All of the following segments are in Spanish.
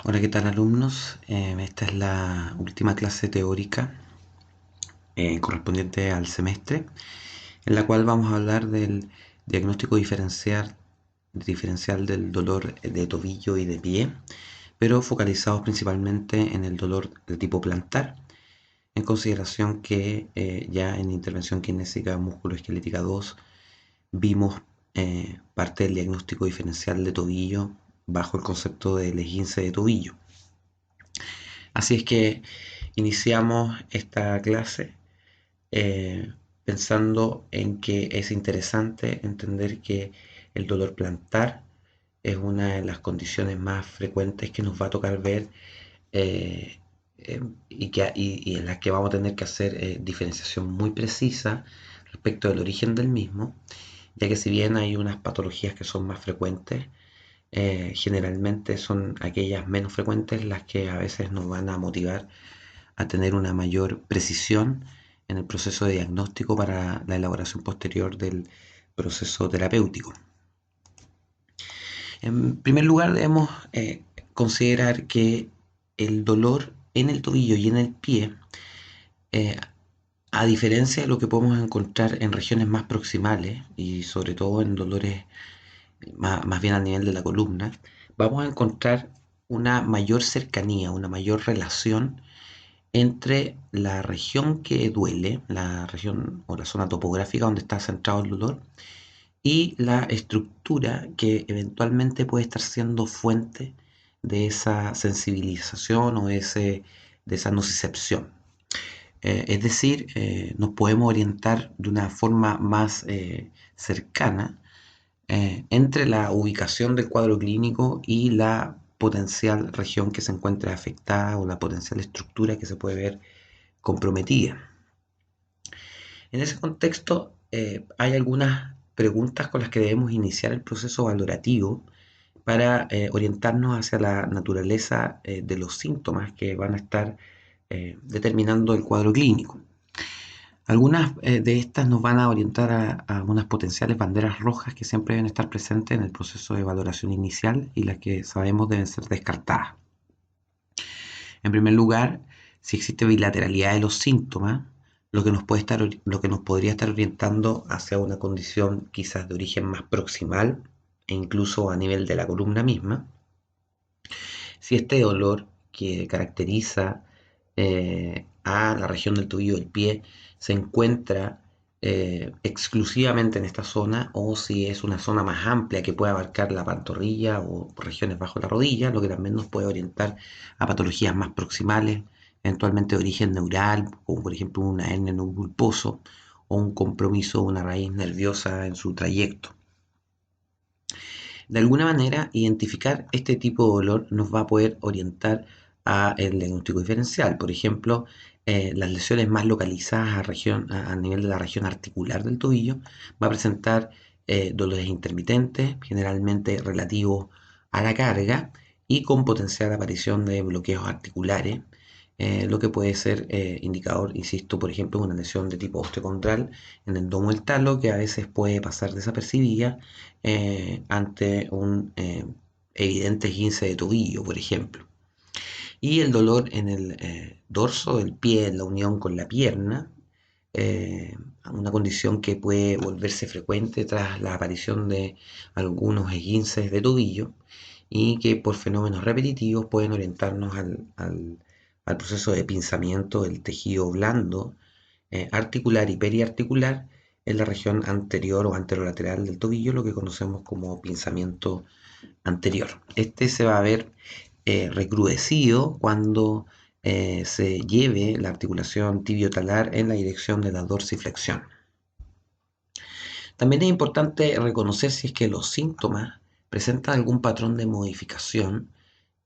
Hola, ¿qué tal alumnos? Esta es la última clase teórica correspondiente al semestre, en la cual vamos a hablar del diagnóstico diferencial del dolor de tobillo y de pie, pero focalizados principalmente en el dolor de tipo plantar, en consideración que ya en intervención kinésica musculoesquelética 2 vimos parte del diagnóstico diferencial de tobillo bajo el concepto del esguince de tobillo. Así es que iniciamos esta clase eh, pensando en que es interesante entender que el dolor plantar es una de las condiciones más frecuentes que nos va a tocar ver eh, y en las que vamos a tener que hacer diferenciación muy precisa respecto del origen del mismo, ya que si bien hay unas patologías que son más frecuentes, generalmente son aquellas menos frecuentes las que a veces nos van a motivar a tener una mayor precisión en el proceso de diagnóstico para la elaboración posterior del proceso terapéutico. En primer lugar, debemos considerar que el dolor en el tobillo y en el pie, eh, a diferencia de lo que podemos encontrar en regiones más proximales y sobre todo en dolores más bien a nivel de la columna, vamos a encontrar una mayor cercanía, una mayor relación entre la región que duele, la región o la zona topográfica donde está centrado el dolor, y la estructura que eventualmente puede estar siendo fuente de esa sensibilización o de esa nocicepción. Es decir, nos podemos orientar de una forma más cercana entre la ubicación del cuadro clínico y la potencial región que se encuentra afectada o la potencial estructura que se puede ver comprometida. En ese contexto, hay algunas preguntas con las que debemos iniciar el proceso valorativo para orientarnos hacia la naturaleza de los síntomas que van a estar determinando el cuadro clínico. Algunas de estas nos van a orientar a unas potenciales banderas rojas que siempre deben estar presentes en el proceso de valoración inicial y las que sabemos deben ser descartadas. En primer lugar, si existe bilateralidad de los síntomas, lo que nos podría estar orientando hacia una condición quizás de origen más proximal e incluso a nivel de la columna misma. Si este dolor que caracteriza a la región del tobillo del pie se encuentra exclusivamente en esta zona o si es una zona más amplia que puede abarcar la pantorrilla o regiones bajo la rodilla, lo que también nos puede orientar a patologías más proximales, eventualmente de origen neural, como por ejemplo una hernia no pulposo o un compromiso de una raíz nerviosa en su trayecto. De alguna manera, identificar este tipo de dolor nos va a poder orientar a el diagnóstico diferencial. Por ejemplo, las lesiones más localizadas a nivel de la región articular del tobillo va a presentar dolores intermitentes, generalmente relativos a la carga y con potencial aparición de bloqueos articulares, lo que puede ser indicador, insisto, por ejemplo, una lesión de tipo osteocondral en el domo del talo que a veces puede pasar desapercibida ante un evidente esguince de tobillo, por ejemplo. Y el dolor en el dorso del pie, en la unión con la pierna, eh, una condición que puede volverse frecuente tras la aparición de algunos esguinces de tobillo y que por fenómenos repetitivos pueden orientarnos al proceso de pinzamiento del tejido blando, articular y periarticular en la región anterior o anterolateral del tobillo, lo que conocemos como pinzamiento anterior. Este se va a ver recrudecido cuando se lleve la articulación tibiotalar en la dirección de la dorsiflexión. También es importante reconocer si es que los síntomas presentan algún patrón de modificación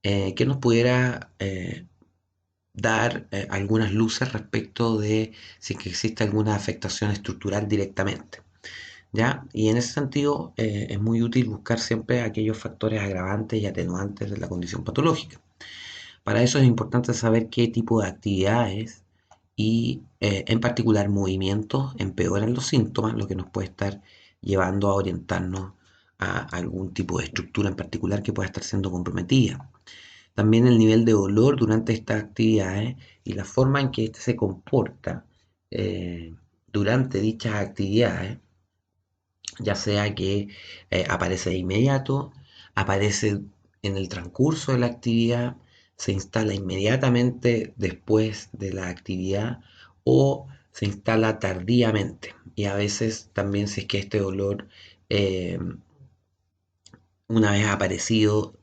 que nos pudiera dar algunas luces respecto de si es que existe alguna afectación estructural directamente. ¿Ya? Y en ese sentido es muy útil buscar siempre aquellos factores agravantes y atenuantes de la condición patológica. Para eso es importante saber qué tipo de actividades y en particular movimientos empeoran los síntomas, lo que nos puede estar llevando a orientarnos a algún tipo de estructura en particular que pueda estar siendo comprometida. También el nivel de dolor durante estas actividades y la forma en que éste se comporta eh, durante dichas actividades, ya sea que aparece de inmediato, aparece en el transcurso de la actividad, se instala inmediatamente después de la actividad o se instala tardíamente. Y a veces también si es que este dolor, eh, una vez aparecido,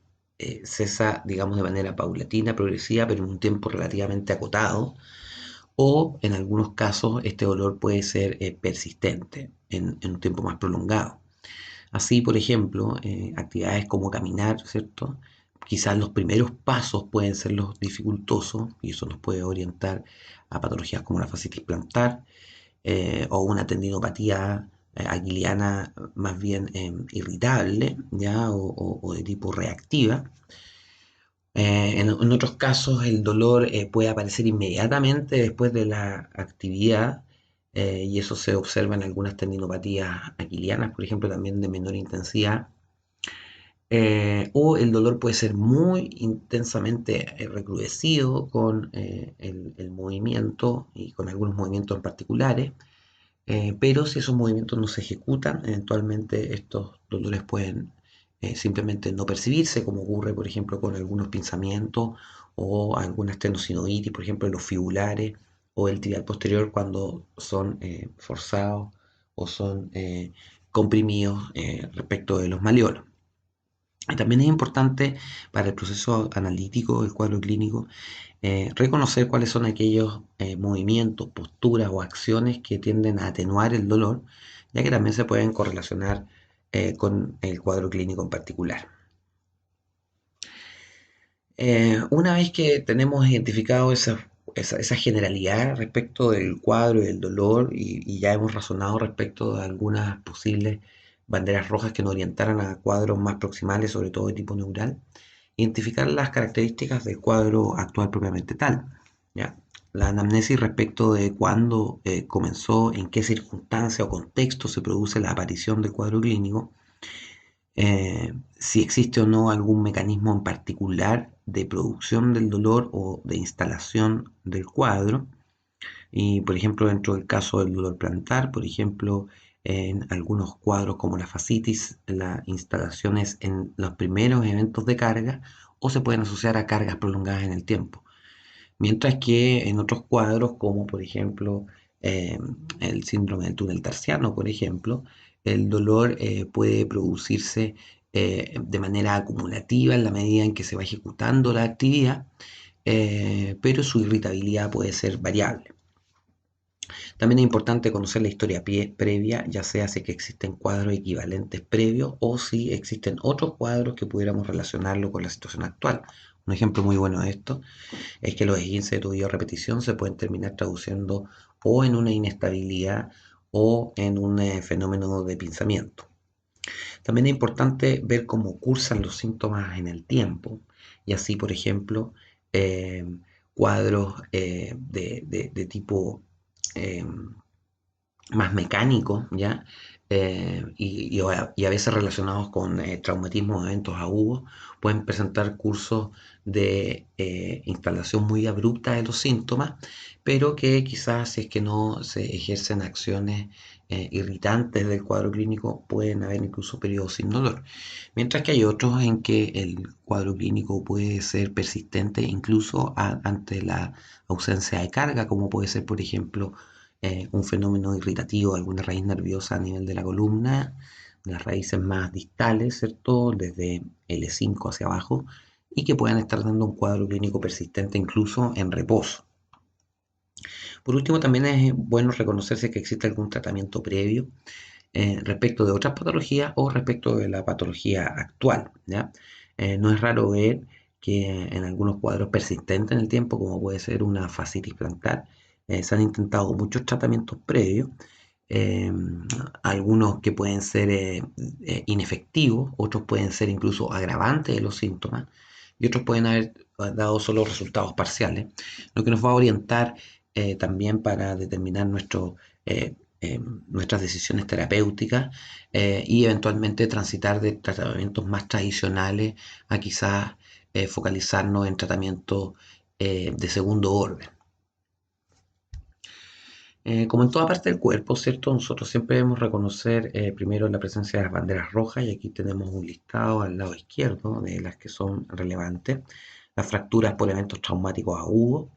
cesa, digamos, de manera paulatina, progresiva, pero en un tiempo relativamente acotado, o en algunos casos este dolor puede ser persistente en un tiempo más prolongado. Así, por ejemplo, actividades como caminar, ¿cierto? Quizás los primeros pasos pueden ser los dificultosos y eso nos puede orientar a patologías como la fascitis plantar o una tendinopatía aquiliana más bien irritable, ¿ya? O de tipo reactiva. En otros casos el dolor puede aparecer inmediatamente después de la actividad y eso se observa en algunas tendinopatías aquilianas, por ejemplo, también de menor intensidad. O el dolor puede ser muy intensamente recrudecido con el movimiento y con algunos movimientos en particulares, pero si esos movimientos no se ejecutan, eventualmente estos dolores pueden simplemente no percibirse, como ocurre, por ejemplo, con algunos pinzamientos o alguna estenosis, por ejemplo, en los fibulares o el tibial posterior cuando son forzados o son comprimidos respecto de los malleolos. Y también es importante para el proceso analítico del cuadro clínico reconocer cuáles son aquellos movimientos, posturas o acciones que tienden a atenuar el dolor, ya que también se pueden correlacionar con el cuadro clínico en particular. Una vez que tenemos identificado esa generalidad respecto del cuadro y del dolor y ya hemos razonado respecto de algunas posibles banderas rojas que nos orientaran a cuadros más proximales, sobre todo de tipo neural, identificar las características del cuadro actual propiamente tal, ¿ya? La anamnesis respecto de cuándo comenzó, en qué circunstancia o contexto se produce la aparición del cuadro clínico, si existe o no algún mecanismo en particular de producción del dolor o de instalación del cuadro. Y por ejemplo, dentro del caso del dolor plantar, por ejemplo, en algunos cuadros como la fascitis, la instalación es en los primeros eventos de carga o se pueden asociar a cargas prolongadas en el tiempo. Mientras que en otros cuadros, como por ejemplo eh, el síndrome del túnel tarsiano, por ejemplo, el dolor puede producirse de manera acumulativa en la medida en que se va ejecutando la actividad, pero su irritabilidad puede ser variable. También es importante conocer la historia previa, ya sea si que existen cuadros equivalentes previos o si existen otros cuadros que pudiéramos relacionarlo con la situación actual. Un ejemplo muy bueno de esto es que los esguinces de tobillo a repetición se pueden terminar traduciendo o en una inestabilidad o en un fenómeno de pinzamiento. También es importante ver cómo cursan los síntomas en el tiempo y así, por ejemplo, eh, cuadros de tipo eh, más mecánicos, ¿ya? Y a veces relacionados con traumatismos o eventos agudos, pueden presentar cursos de instalación muy abrupta de los síntomas, pero que quizás si es que no se ejercen acciones irritantes del cuadro clínico, pueden haber incluso periodos sin dolor. Mientras que hay otros en que el cuadro clínico puede ser persistente incluso ante la ausencia de carga, como puede ser, por ejemplo, un fenómeno irritativo de alguna raíz nerviosa a nivel de la columna, de las raíces más distales, ¿cierto? Desde L5 hacia abajo, y que puedan estar dando un cuadro clínico persistente incluso en reposo. Por último, también es bueno reconocerse que existe algún tratamiento previo respecto de otras patologías o respecto de la patología actual, ¿ya? No es raro ver que en algunos cuadros persistentes en el tiempo, como puede ser una fascitis plantar, se han intentado muchos tratamientos previos, eh, algunos que pueden ser inefectivos, otros pueden ser incluso agravantes de los síntomas y otros pueden haber dado solo resultados parciales, lo que nos va a orientar también para determinar eh, nuestras decisiones terapéuticas y eventualmente transitar de tratamientos más tradicionales a quizás focalizarnos en tratamiento de segundo orden. Como en toda parte del cuerpo, ¿cierto? Nosotros siempre debemos reconocer primero la presencia de las banderas rojas, y aquí tenemos un listado al lado izquierdo de las que son relevantes. Las fracturas por eventos traumáticos agudos,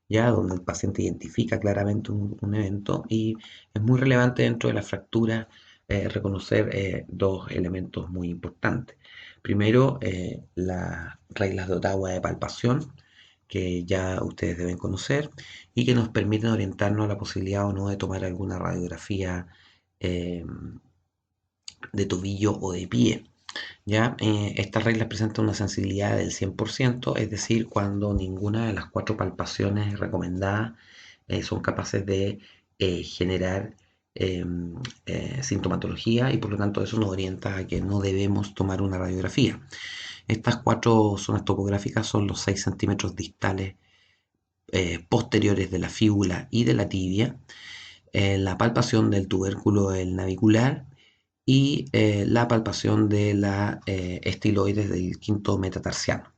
ya donde el paciente identifica claramente un evento, y es muy relevante dentro de las fracturas reconocer dos elementos muy importantes. Primero, las reglas de Ottawa de palpación, que ya ustedes deben conocer y que nos permiten orientarnos a la posibilidad o no de tomar alguna radiografía eh, de tobillo o de pie. ¿Ya? Estas reglas presentan una sensibilidad del 100%, es decir, cuando ninguna de las cuatro palpaciones recomendadas son capaces de generar eh, sintomatología, y por lo tanto eso nos orienta a que no debemos tomar una radiografía. Estas cuatro zonas topográficas son los 6 centímetros distales posteriores de la fíbula y de la tibia, la palpación del tubérculo del navicular y la palpación de la estiloides del quinto metatarsiano.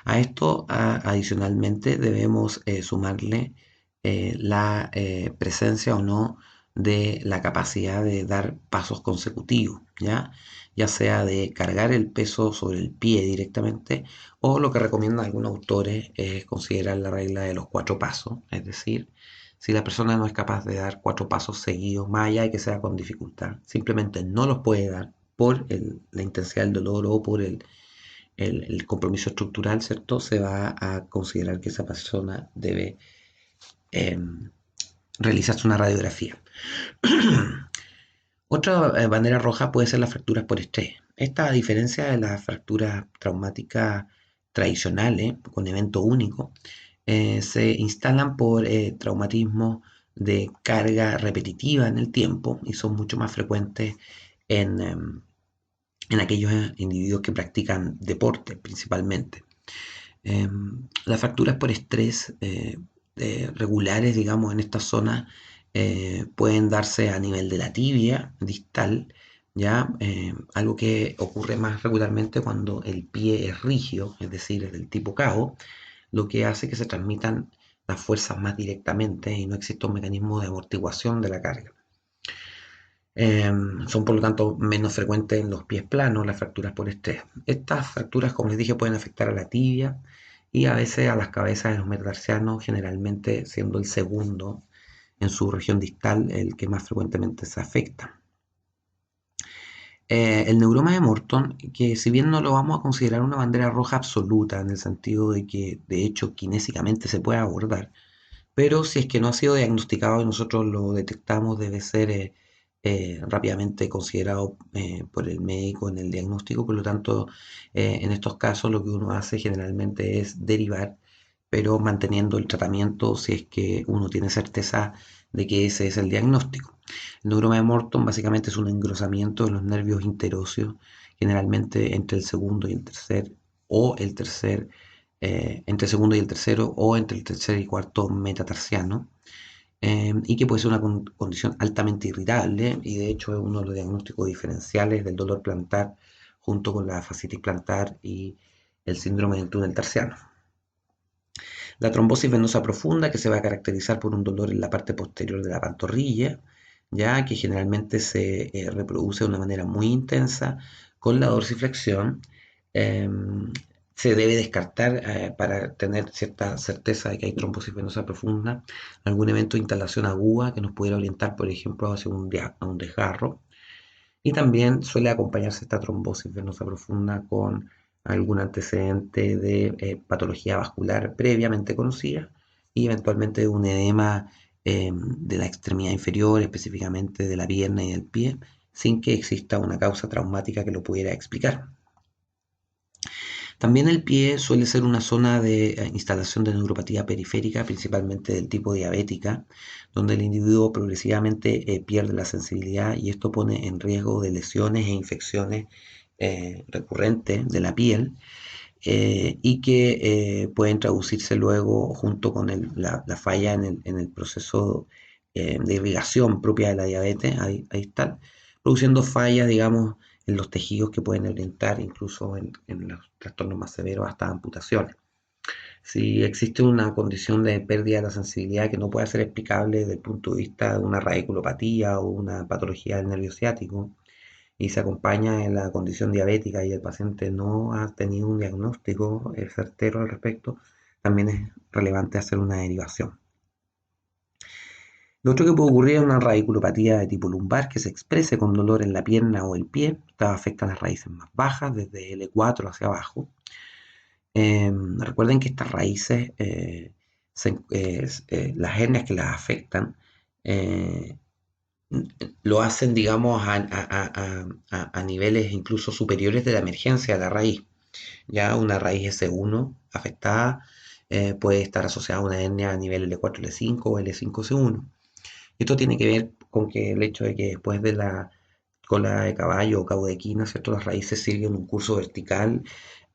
A esto, adicionalmente, debemos sumarle la presencia o no de la capacidad de dar pasos consecutivos, ya sea de cargar el peso sobre el pie directamente, o lo que recomiendan algunos autores es considerar la regla de los 4 pasos, es decir, si la persona no es capaz de dar 4 pasos seguidos, más allá de que sea con dificultad, simplemente no los puede dar por la intensidad del dolor o por el compromiso estructural, ¿cierto? Se va a considerar que esa persona debe eh, realizarse una radiografía. Otra bandera roja puede ser las fracturas por estrés. Esta, a diferencia de las fracturas traumáticas tradicionales, con evento único, se instalan por traumatismo de carga repetitiva en el tiempo, y son mucho más frecuentes en aquellos individuos que practican deporte principalmente. Las fracturas por estrés regulares, digamos, en esta zona pueden darse a nivel de la tibia distal, ¿ya? Algo que ocurre más regularmente cuando el pie es rígido, es decir, es del tipo cabo, lo que hace que se transmitan las fuerzas más directamente y no existe un mecanismo de amortiguación de la carga. Son por lo tanto menos frecuentes en los pies planos las fracturas por estrés. Estas fracturas, como les dije, pueden afectar a la tibia y a veces a las cabezas de los metatarsianos, generalmente siendo el segundo en su región distal el que más frecuentemente se afecta. El neuroma de Morton, que si bien no lo vamos a considerar una bandera roja absoluta en el sentido de que de hecho kinésicamente se puede abordar, pero si es que no ha sido diagnosticado y nosotros lo detectamos, debe ser rápidamente considerado por el médico en el diagnóstico. Por lo tanto, en estos casos lo que uno hace generalmente es derivar, pero manteniendo el tratamiento si es que uno tiene certeza de que ese es el diagnóstico. El neuroma de Morton básicamente es un engrosamiento de los nervios interóseos, generalmente entre el segundo y el tercer, o el tercer entre el segundo y el tercero, o entre el tercer y cuarto metatarsiano, y que puede ser una condición altamente irritable, y de hecho es uno de los diagnósticos diferenciales del dolor plantar junto con la fascitis plantar y el síndrome del túnel tarsiano. La trombosis venosa profunda, que se va a caracterizar por un dolor en la parte posterior de la pantorrilla, ya que generalmente se reproduce de una manera muy intensa con la dorsiflexión. eh, Se debe descartar, para tener cierta certeza de que hay trombosis venosa profunda, algún evento de instalación aguda que nos pudiera orientar, por ejemplo, hacia a un desgarro. Y también suele acompañarse esta trombosis venosa profunda con algún antecedente de patología vascular previamente conocida, y eventualmente un edema de la extremidad inferior, específicamente de la pierna y del pie, sin que exista una causa traumática que lo pudiera explicar. También el pie suele ser una zona de instalación de neuropatía periférica, principalmente del tipo diabética, donde el individuo progresivamente pierde la sensibilidad, y esto pone en riesgo de lesiones e infecciones recurrentes de la piel, y que pueden traducirse luego junto con la falla en el proceso de irrigación propia de la diabetes, ahí está, produciendo fallas, digamos, en los tejidos que pueden orientar incluso en los trastornos más severos hasta amputaciones. Si existe una condición de pérdida de la sensibilidad que no puede ser explicable desde el punto de vista de una radiculopatía o una patología del nervio ciático y se acompaña en la condición diabética y el paciente no ha tenido un diagnóstico certero al respecto, también es relevante hacer una derivación. Lo otro que puede ocurrir es una radiculopatía de tipo lumbar que se exprese con dolor en la pierna o el pie. Esta afecta a las raíces más bajas, desde L4 hacia abajo. Recuerden que estas raíces, las hernias que las afectan, eh, lo hacen, digamos, a niveles incluso superiores de la emergencia de la raíz. Ya una raíz S1 afectada puede estar asociada a una hernia a nivel L4, L5 o L5, C1. Esto tiene que ver con que el hecho de que después de la cola de caballo o cabo de quina, ¿cierto? Las raíces siguen un curso vertical,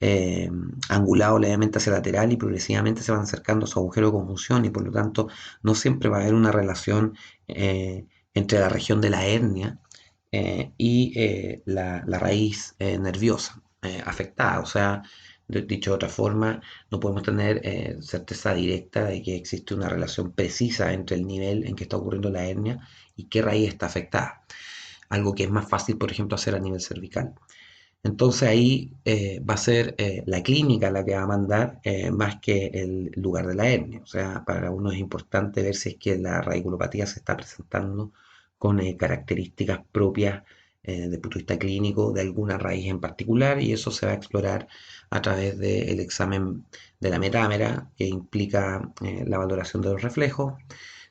eh, angulado levemente hacia lateral y progresivamente se van acercando a su agujero de conjunción y por lo tanto no siempre va a haber una relación entre la región de la hernia y la raíz nerviosa afectada. O sea, dicho de otra forma, no podemos tener certeza directa de que existe una relación precisa entre el nivel en que está ocurriendo la hernia y qué raíz está afectada. Algo que es más fácil, por ejemplo, hacer a nivel cervical. Entonces ahí va a ser la clínica la que va a mandar más que el lugar de la hernia. O sea, para uno es importante ver si es que la radiculopatía se está presentando con características propias desde el punto de vista clínico de alguna raíz en particular y eso se va a explorar a través del examen de la metámera que implica la valoración de los reflejos,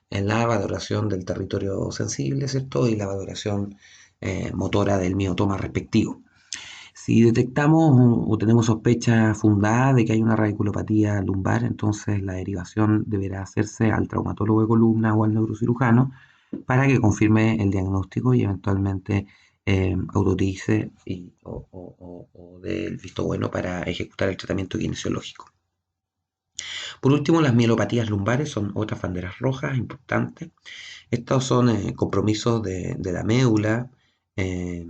en la valoración del territorio sensible, ¿cierto? Y la valoración motora del miotoma respectivo. Si detectamos o tenemos sospecha fundada de que hay una radiculopatía lumbar, entonces la derivación deberá hacerse al traumatólogo de columna o al neurocirujano para que confirme el diagnóstico y eventualmente autorice o dé el visto bueno para ejecutar el tratamiento kinesiológico. Por último, las mielopatías lumbares son otras banderas rojas importantes. Estos son compromisos de la médula, eh,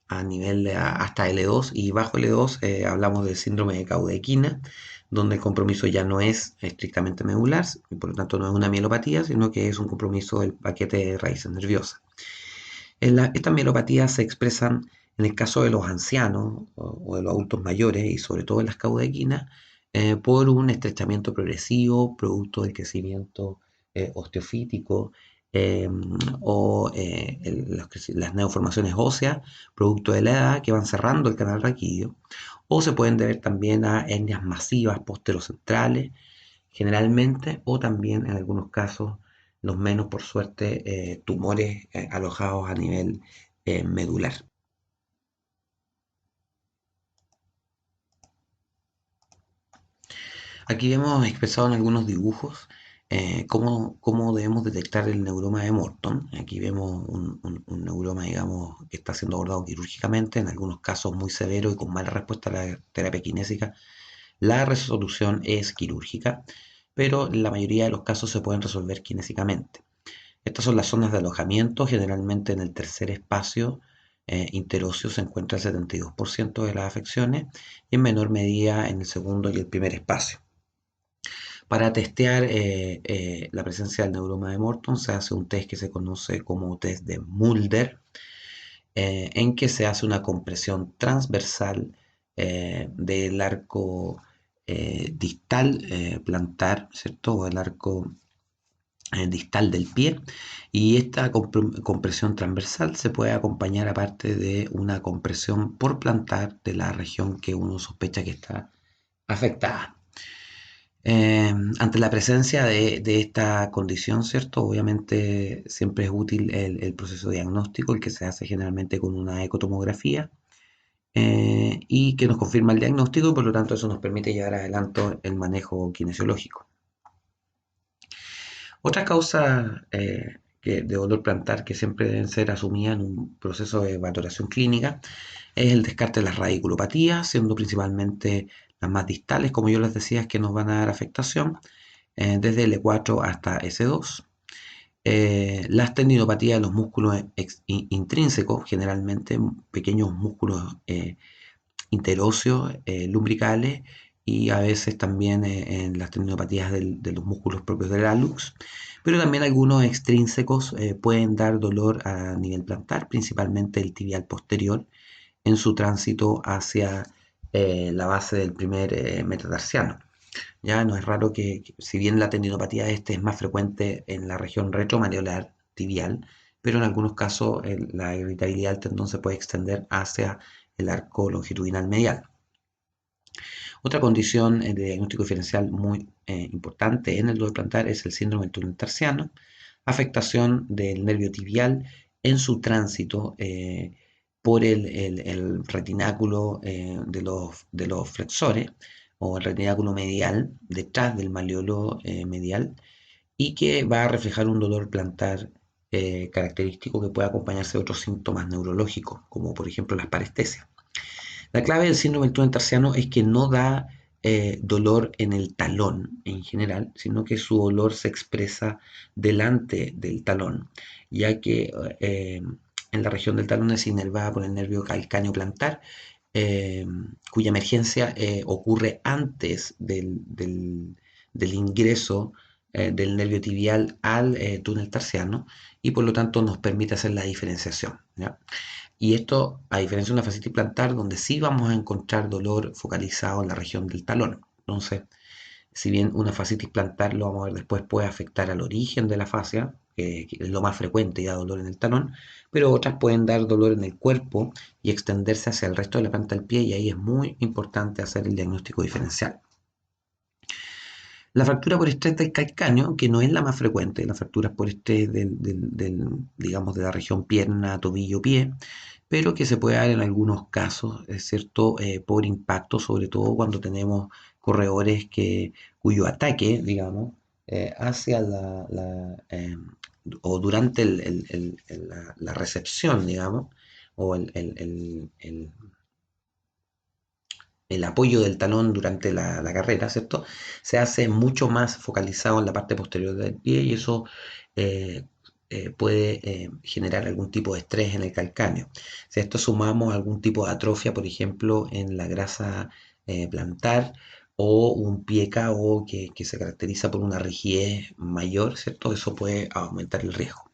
a nivel de hasta L2 y bajo L2 hablamos del síndrome de Caudequina, donde el compromiso ya no es estrictamente medular y por lo tanto no es una mielopatía, sino que es un compromiso del paquete de raíces nerviosas. Estas mielopatías se expresan en el caso de los ancianos o de los adultos mayores y sobre todo en las caudequinas por un estrechamiento progresivo producto del crecimiento osteofítico eh, las neoformaciones óseas producto de la edad que van cerrando el canal raquídeo o se pueden deber también a hernias masivas posterocentrales generalmente o también en algunos casos los menos por suerte tumores alojados a nivel medular. Aquí vemos expresado en algunos dibujos cómo debemos detectar el neuroma de Morton. Aquí vemos un neuroma, digamos, que está siendo abordado quirúrgicamente, en algunos casos muy severo y con mala respuesta a la terapia kinésica. La resolución es quirúrgica, pero en la mayoría de los casos se pueden resolver kinésicamente. Estas son las zonas de alojamiento, generalmente en el tercer espacio interóseo se encuentra el 72% de las afecciones y en menor medida en el segundo y el primer espacio. Para testear la presencia del neuroma de Morton se hace un test que se conoce como test de Mulder, en que se hace una compresión transversal del arco distal plantar, ¿cierto? O el arco distal del pie y esta compresión transversal se puede acompañar aparte de una compresión por plantar de la región que uno sospecha que está afectada. Ante la presencia de esta condición, ¿cierto? Obviamente siempre es útil el proceso diagnóstico, el que se hace generalmente con una ecotomografía y que nos confirma el diagnóstico y por lo tanto eso nos permite llevar adelante el manejo kinesiológico. Otra causa de dolor plantar que siempre deben ser asumidas en un proceso de valoración clínica es el descarte de las radiculopatías, siendo principalmente las más distales, como yo les decía, que nos van a dar afectación desde L4 hasta S2. Las tendinopatías de los músculos intrínsecos, generalmente pequeños músculos interóseos, lumbricales, y a veces también en las tendinopatías de los músculos propios del hallux, pero también algunos extrínsecos pueden dar dolor a nivel plantar, principalmente el tibial posterior, en su tránsito hacia la base del primer metatarsiano. Ya no es raro si bien la tendinopatía este es más frecuente en la región retromareolar tibial, pero en algunos casos la irritabilidad del tendón se puede extender hacia el arco longitudinal medial. Otra condición de diagnóstico diferencial muy importante en el dolor plantar es el síndrome del túnel tarsiano, afectación del nervio tibial en su tránsito por el retináculo de los flexores o el retináculo medial detrás del malleolo medial, y que va a reflejar un dolor plantar característico que puede acompañarse de otros síntomas neurológicos, como por ejemplo las parestesias. La clave del síndrome del túnel tarsiano es que no da dolor en el talón en general, sino que su dolor se expresa delante del talón, ya que en la región del talón es inervada por el nervio calcáneo plantar, eh, cuya emergencia ocurre antes del ingreso del nervio tibial al túnel tarsiano, y por lo tanto nos permite hacer la diferenciación, ¿ya? Y esto, a diferencia de una fascitis plantar, donde sí vamos a encontrar dolor focalizado en la región del talón. Entonces, si bien una fascitis plantar, lo vamos a ver después, puede afectar al origen de la fascia, que es lo más frecuente y da dolor en el talón, pero otras pueden dar dolor en el cuerpo y extenderse hacia el resto de la planta del pie, y ahí es muy importante hacer el diagnóstico diferencial. La fractura por estrés del calcáneo, que no es la más frecuente, las fracturas por estrés digamos, de la región pierna, tobillo, pie, pero que se puede dar en algunos casos, es cierto, por impacto, sobre todo cuando tenemos corredores cuyo ataque, digamos, hacia o durante la recepción, digamos, o el apoyo del talón durante la carrera, ¿cierto? Se hace mucho más focalizado en la parte posterior del pie, y eso eh, puede generar algún tipo de estrés en el calcáneo. Si a esto sumamos algún tipo de atrofia, por ejemplo, en la grasa plantar, o un pie KO que se caracteriza por una rigidez mayor, ¿cierto? Eso puede aumentar el riesgo.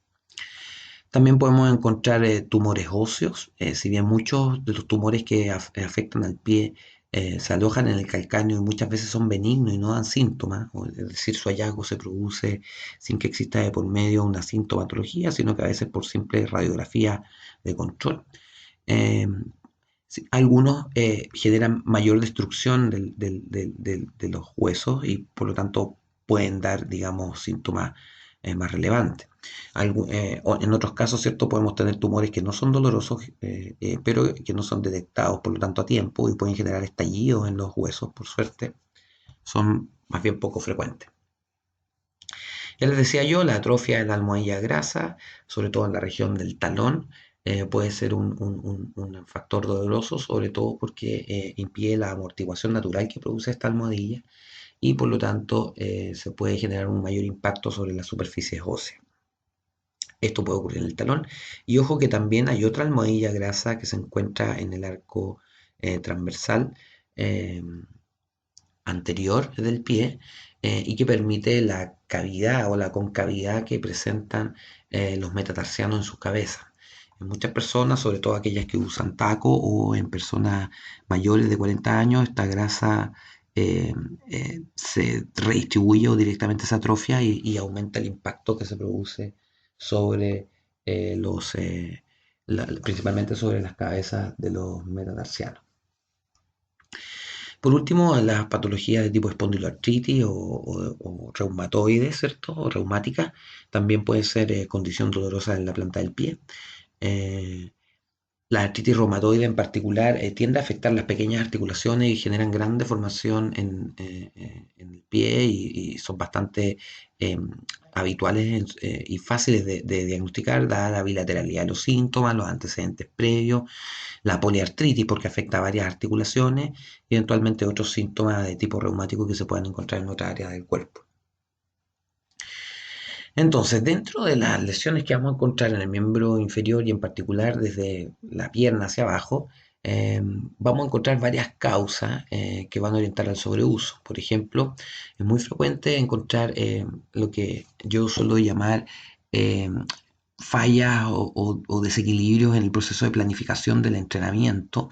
También podemos encontrar tumores óseos, si bien muchos de los tumores que afectan al pie se alojan en el calcáneo y muchas veces son benignos y no dan síntomas, es decir, su hallazgo se produce sin que exista de por medio una sintomatología, sino que a veces por simple radiografía de control. Eh, Algunos generan mayor destrucción de los huesos y por lo tanto pueden dar, digamos, síntomas más relevantes. En otros casos, ¿cierto? Podemos tener tumores que no son dolorosos, pero que no son detectados, por lo tanto, a tiempo, y pueden generar estallidos en los huesos. Por suerte, son más bien poco frecuentes. Ya les decía yo, la atrofia de la almohadilla grasa, sobre todo en la región del talón, puede ser un factor doloroso, sobre todo porque impide la amortiguación natural que produce esta almohadilla, y por lo tanto se puede generar un mayor impacto sobre las superficies óseas. Esto puede ocurrir en el talón. Y ojo que también hay otra almohadilla grasa que se encuentra en el arco transversal eh, anterior del pie, y que permite la cavidad o la concavidad que presentan los metatarsianos en sus cabezas. En muchas personas, sobre todo aquellas que usan taco, o en personas mayores de 40 años, esta grasa eh, se redistribuye o directamente se atrofia, y aumenta el impacto que se produce sobre principalmente sobre las cabezas de los metatarsianos. Por último, las patologías de tipo espondiloartritis o reumatoides, ¿cierto? O reumáticas, también puede ser condición dolorosa en la planta del pie. Eh, la artritis reumatoide en particular tiende a afectar las pequeñas articulaciones y generan gran deformación en el pie, y son bastante eh, habituales y fáciles de diagnosticar, dada la bilateralidad de los síntomas, los antecedentes previos, la poliartritis porque afecta a varias articulaciones, y eventualmente otros síntomas de tipo reumático que se pueden encontrar en otras áreas del cuerpo. Entonces, dentro de las lesiones que vamos a encontrar en el miembro inferior y en particular desde la pierna hacia abajo, vamos a encontrar varias causas que van a orientar al sobreuso. Por ejemplo, es muy frecuente encontrar lo que yo suelo llamar eh, fallas o desequilibrios en el proceso de planificación del entrenamiento,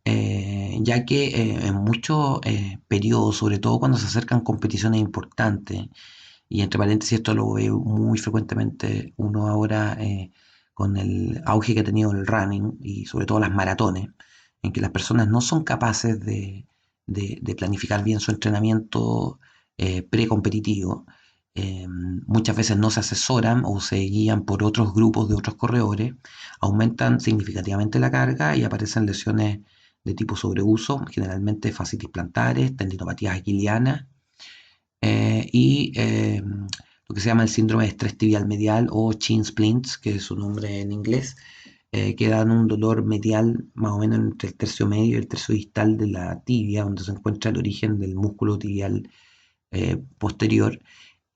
ya que en muchos periodos, sobre todo cuando se acercan competiciones importantes, y entre paréntesis, esto lo veo muy frecuentemente uno ahora con el auge que ha tenido el running y sobre todo las maratones, en que las personas no son capaces de planificar bien su entrenamiento precompetitivo. Muchas veces no se asesoran o se guían por otros grupos de otros corredores, aumentan significativamente la carga y aparecen lesiones de tipo sobreuso, generalmente fascitis plantares, tendinopatías aquilianas y lo que se llama el síndrome de estrés tibial medial o shin splints, que es su nombre en inglés, que dan un dolor medial más o menos entre el tercio medio y el tercio distal de la tibia, donde se encuentra el origen del músculo tibial posterior,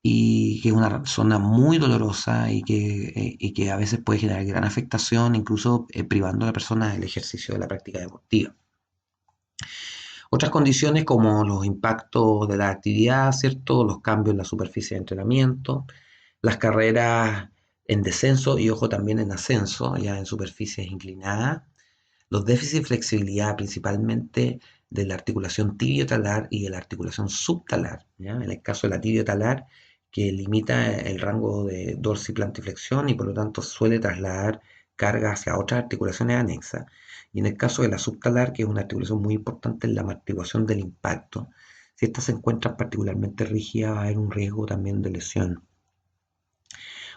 y que es una zona muy dolorosa y que a veces puede generar gran afectación, incluso privando a la persona del ejercicio de la práctica deportiva. Otras condiciones como los impactos de la actividad, ¿cierto? Los cambios en la superficie de entrenamiento, las carreras en descenso y ojo también en ascenso, ya en superficies inclinadas, los déficits de flexibilidad principalmente de la articulación tibio-talar y de la articulación subtalar, ¿ya? En el caso de la tibio-talar, que limita el rango de dorsiplantiflexión y por lo tanto suele trasladar carga hacia otras articulaciones anexas. Y en el caso de la subtalar, que es una articulación muy importante en la amortiguación del impacto, si esta se encuentra particularmente rígida, va a haber un riesgo también de lesión.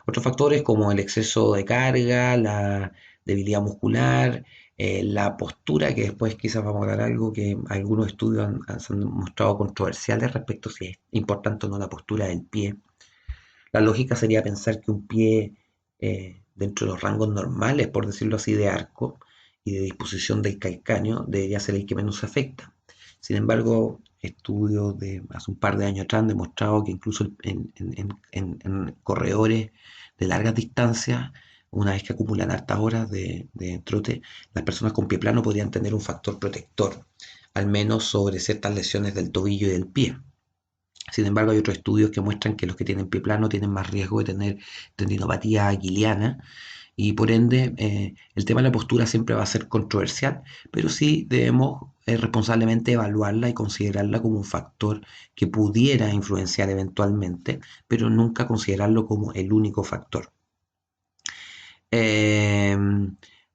Otros factores como el exceso de carga, la debilidad muscular, la postura, que después quizás vamos a hablar algo que algunos estudios se han mostrado controversiales respecto a si es importante o no la postura del pie. La lógica sería pensar que un pie dentro de los rangos normales, por decirlo así, de arco y de disposición del calcáneo, debería ser el que menos se afecta. Sin embargo, estudios de hace un par de años atrás han demostrado que incluso en corredores de largas distancias, una vez que acumulan hartas horas de trote, las personas con pie plano podrían tener un factor protector, al menos sobre ciertas lesiones del tobillo y del pie. Sin embargo, hay otros estudios que muestran que los que tienen pie plano tienen más riesgo de tener tendinopatía aquiliana y por ende el tema de la postura siempre va a ser controversial, pero sí debemos responsablemente evaluarla y considerarla como un factor que pudiera influenciar eventualmente, pero nunca considerarlo como el único factor. Eh,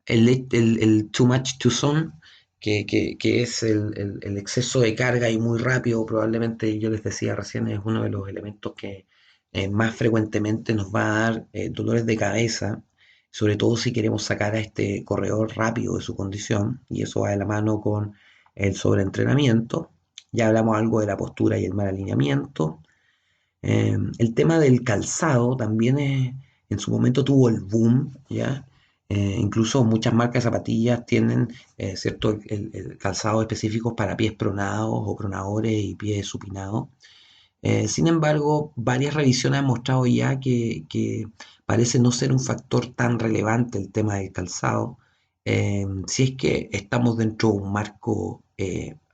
el too much too soon, que es el exceso de carga y muy rápido, probablemente yo les decía recién, es uno de los elementos que más frecuentemente nos va a dar dolores de cabeza, sobre todo si queremos sacar a este corredor rápido de su condición, y eso va de la mano con el sobreentrenamiento. Ya hablamos algo de la postura y el mal alineamiento. El tema del calzado también en su momento tuvo el boom, ¿ya? Incluso muchas marcas de zapatillas tienen cierto el calzado específicos para pies pronados o pronadores y pies supinados. Sin embargo, varias revisiones han mostrado ya que parece no ser un factor tan relevante el tema del calzado, si es que estamos dentro de un marco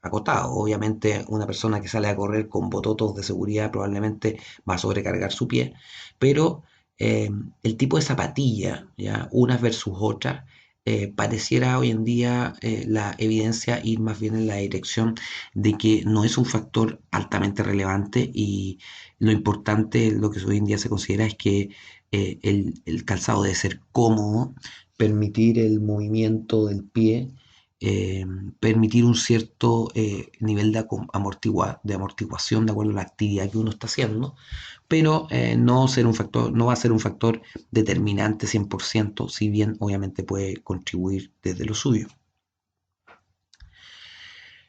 acotado. Obviamente, una persona que sale a correr con bototos de seguridad probablemente va a sobrecargar su pie, pero eh, el tipo de zapatilla, ¿ya? Unas versus otras, pareciera hoy en día la evidencia ir más bien en la dirección de que no es un factor altamente relevante y lo importante, lo que hoy en día se considera es que el calzado debe ser cómodo, permitir el movimiento del pie, eh, permitir un cierto nivel de amortiguación de acuerdo a la actividad que uno está haciendo, pero no ser un factor, no va a ser un factor determinante 100%, si bien obviamente puede contribuir desde lo suyo.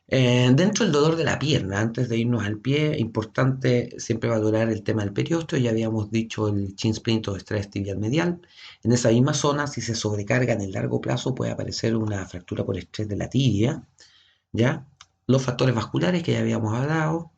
Dentro del dolor de la pierna, antes de irnos al pie, importante siempre valorar el tema del periósteo. Ya habíamos dicho el shin splint o estrés tibial medial. En esa misma zona, si se sobrecarga en el largo plazo, puede aparecer una fractura por estrés de la tibia, ¿ya? Los factores vasculares que ya habíamos hablado.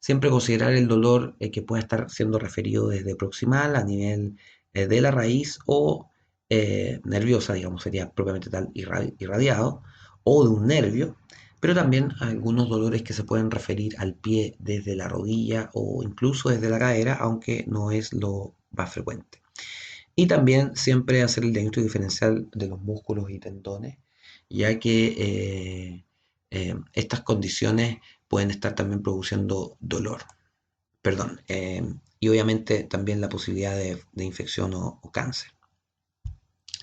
Siempre considerar el dolor que pueda estar siendo referido desde proximal a nivel de la raíz o nerviosa, digamos, sería propiamente tal irradiado, o de un nervio, pero también algunos dolores que se pueden referir al pie desde la rodilla o incluso desde la cadera, aunque no es lo más frecuente. Y también siempre hacer el diagnóstico diferencial de los músculos y tendones, ya que estas condiciones pueden estar también produciendo dolor, perdón, y obviamente también la posibilidad de infección o cáncer.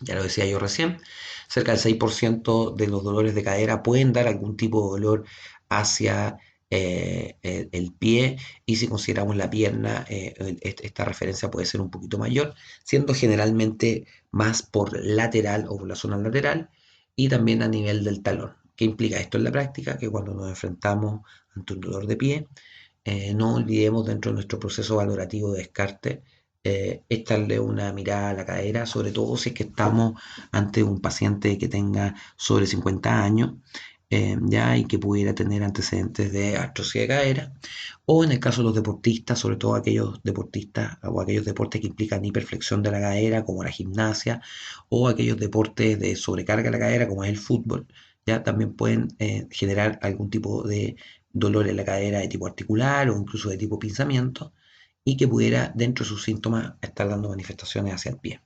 Ya lo decía yo recién, cerca del 6% de los dolores de cadera pueden dar algún tipo de dolor hacia el pie, y si consideramos la pierna, esta referencia puede ser un poquito mayor, siendo generalmente más por lateral o por la zona lateral y también a nivel del talón. ¿Qué implica esto en la práctica? Que cuando nos enfrentamos ante un dolor de pie, no olvidemos dentro de nuestro proceso valorativo de descarte echarle una mirada a la cadera, sobre todo si es que estamos ante un paciente que tenga sobre 50 años, ya, y que pudiera tener antecedentes de artrosis de cadera, o en el caso de los deportistas, sobre todo aquellos deportistas o aquellos deportes que implican hiperflexión de la cadera, como la gimnasia, o aquellos deportes de sobrecarga de la cadera, como es el fútbol, ya también pueden generar algún tipo de dolor en la cadera de tipo articular o incluso de tipo pinzamiento, y que pudiera dentro de sus síntomas estar dando manifestaciones hacia el pie.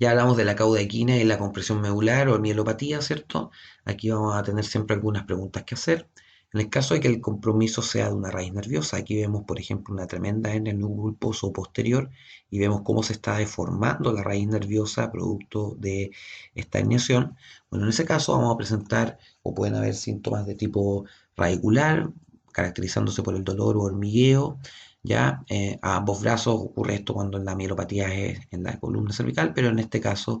Ya hablamos de la cauda-equina y la compresión medular o mielopatía, ¿cierto? Aquí vamos a tener siempre algunas preguntas que hacer. En el caso de que el compromiso sea de una raíz nerviosa, aquí vemos, por ejemplo, una tremenda hernia en el núcleo pulposo posterior y vemos cómo se está deformando la raíz nerviosa producto de esta herniación. Bueno, en ese caso vamos a presentar o pueden haber síntomas de tipo radicular, caracterizándose por el dolor o hormigueo, ya a ambos brazos ocurre esto cuando la mielopatía es en la columna cervical, pero en este caso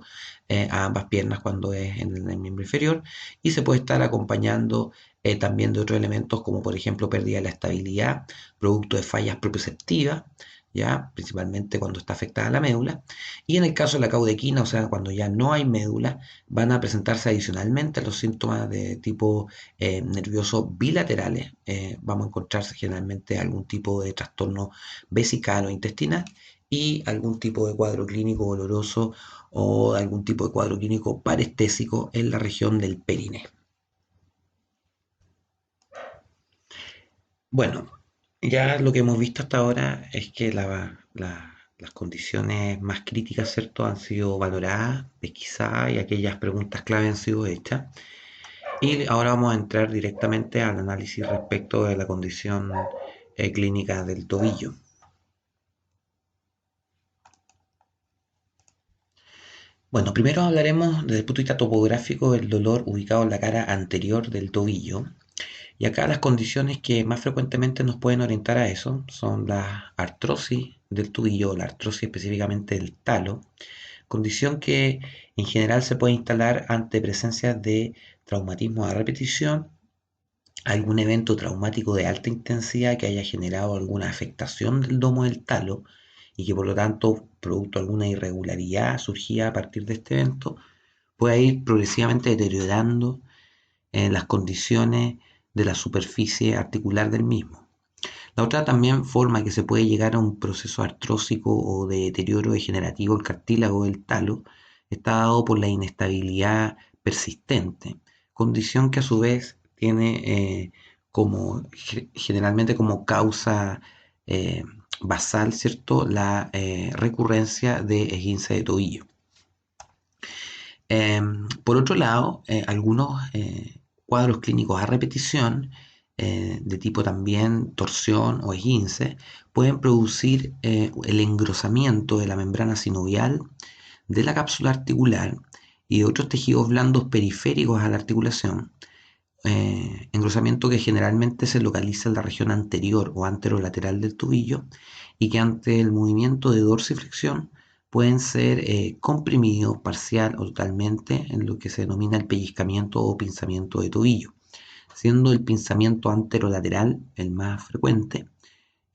a ambas piernas cuando es en el miembro inferior, y se puede estar acompañando también de otros elementos como por ejemplo pérdida de la estabilidad, producto de fallas propioceptivas, ya principalmente cuando está afectada la médula, y en el caso de la caudequina, o sea, cuando ya no hay médula, van a presentarse adicionalmente los síntomas de tipo nervioso bilaterales. Vamos a encontrar generalmente algún tipo de trastorno vesical o intestinal y algún tipo de cuadro clínico doloroso o algún tipo de cuadro clínico parestésico en la región del periné. Bueno, ya lo que hemos visto hasta ahora es que las condiciones más críticas, ¿cierto?, han sido valoradas, pesquisadas y aquellas preguntas clave han sido hechas. Y ahora vamos a entrar directamente al análisis respecto de la condición clínica del tobillo. Bueno, primero hablaremos desde el punto de vista topográfico del dolor ubicado en la cara anterior del tobillo. Y acá las condiciones que más frecuentemente nos pueden orientar a eso son la artrosis del tobillo, la artrosis específicamente del talo, condición que en general se puede instalar ante presencia de traumatismo a repetición, algún evento traumático de alta intensidad que haya generado alguna afectación del domo del talo y que por lo tanto, producto de alguna irregularidad surgida a partir de este evento, pueda ir progresivamente deteriorando las condiciones de la superficie articular del mismo. La otra también forma que se puede llegar a un proceso artrósico o de deterioro degenerativo del cartílago del talo está dado por la inestabilidad persistente, condición que a su vez tiene generalmente como causa eh, basal, ¿cierto?, la recurrencia de esguince de tobillo. Por otro lado, algunos cuadros clínicos a repetición, de tipo también torsión o esguince, pueden producir el engrosamiento de la membrana sinovial, de la cápsula articular y de otros tejidos blandos periféricos a la articulación, engrosamiento que generalmente se localiza en la región anterior o anterolateral del tobillo y que ante el movimiento de dorsiflexión pueden ser comprimidos parcial o totalmente en lo que se denomina el pellizcamiento o pinzamiento de tobillo, siendo el pinzamiento anterolateral el más frecuente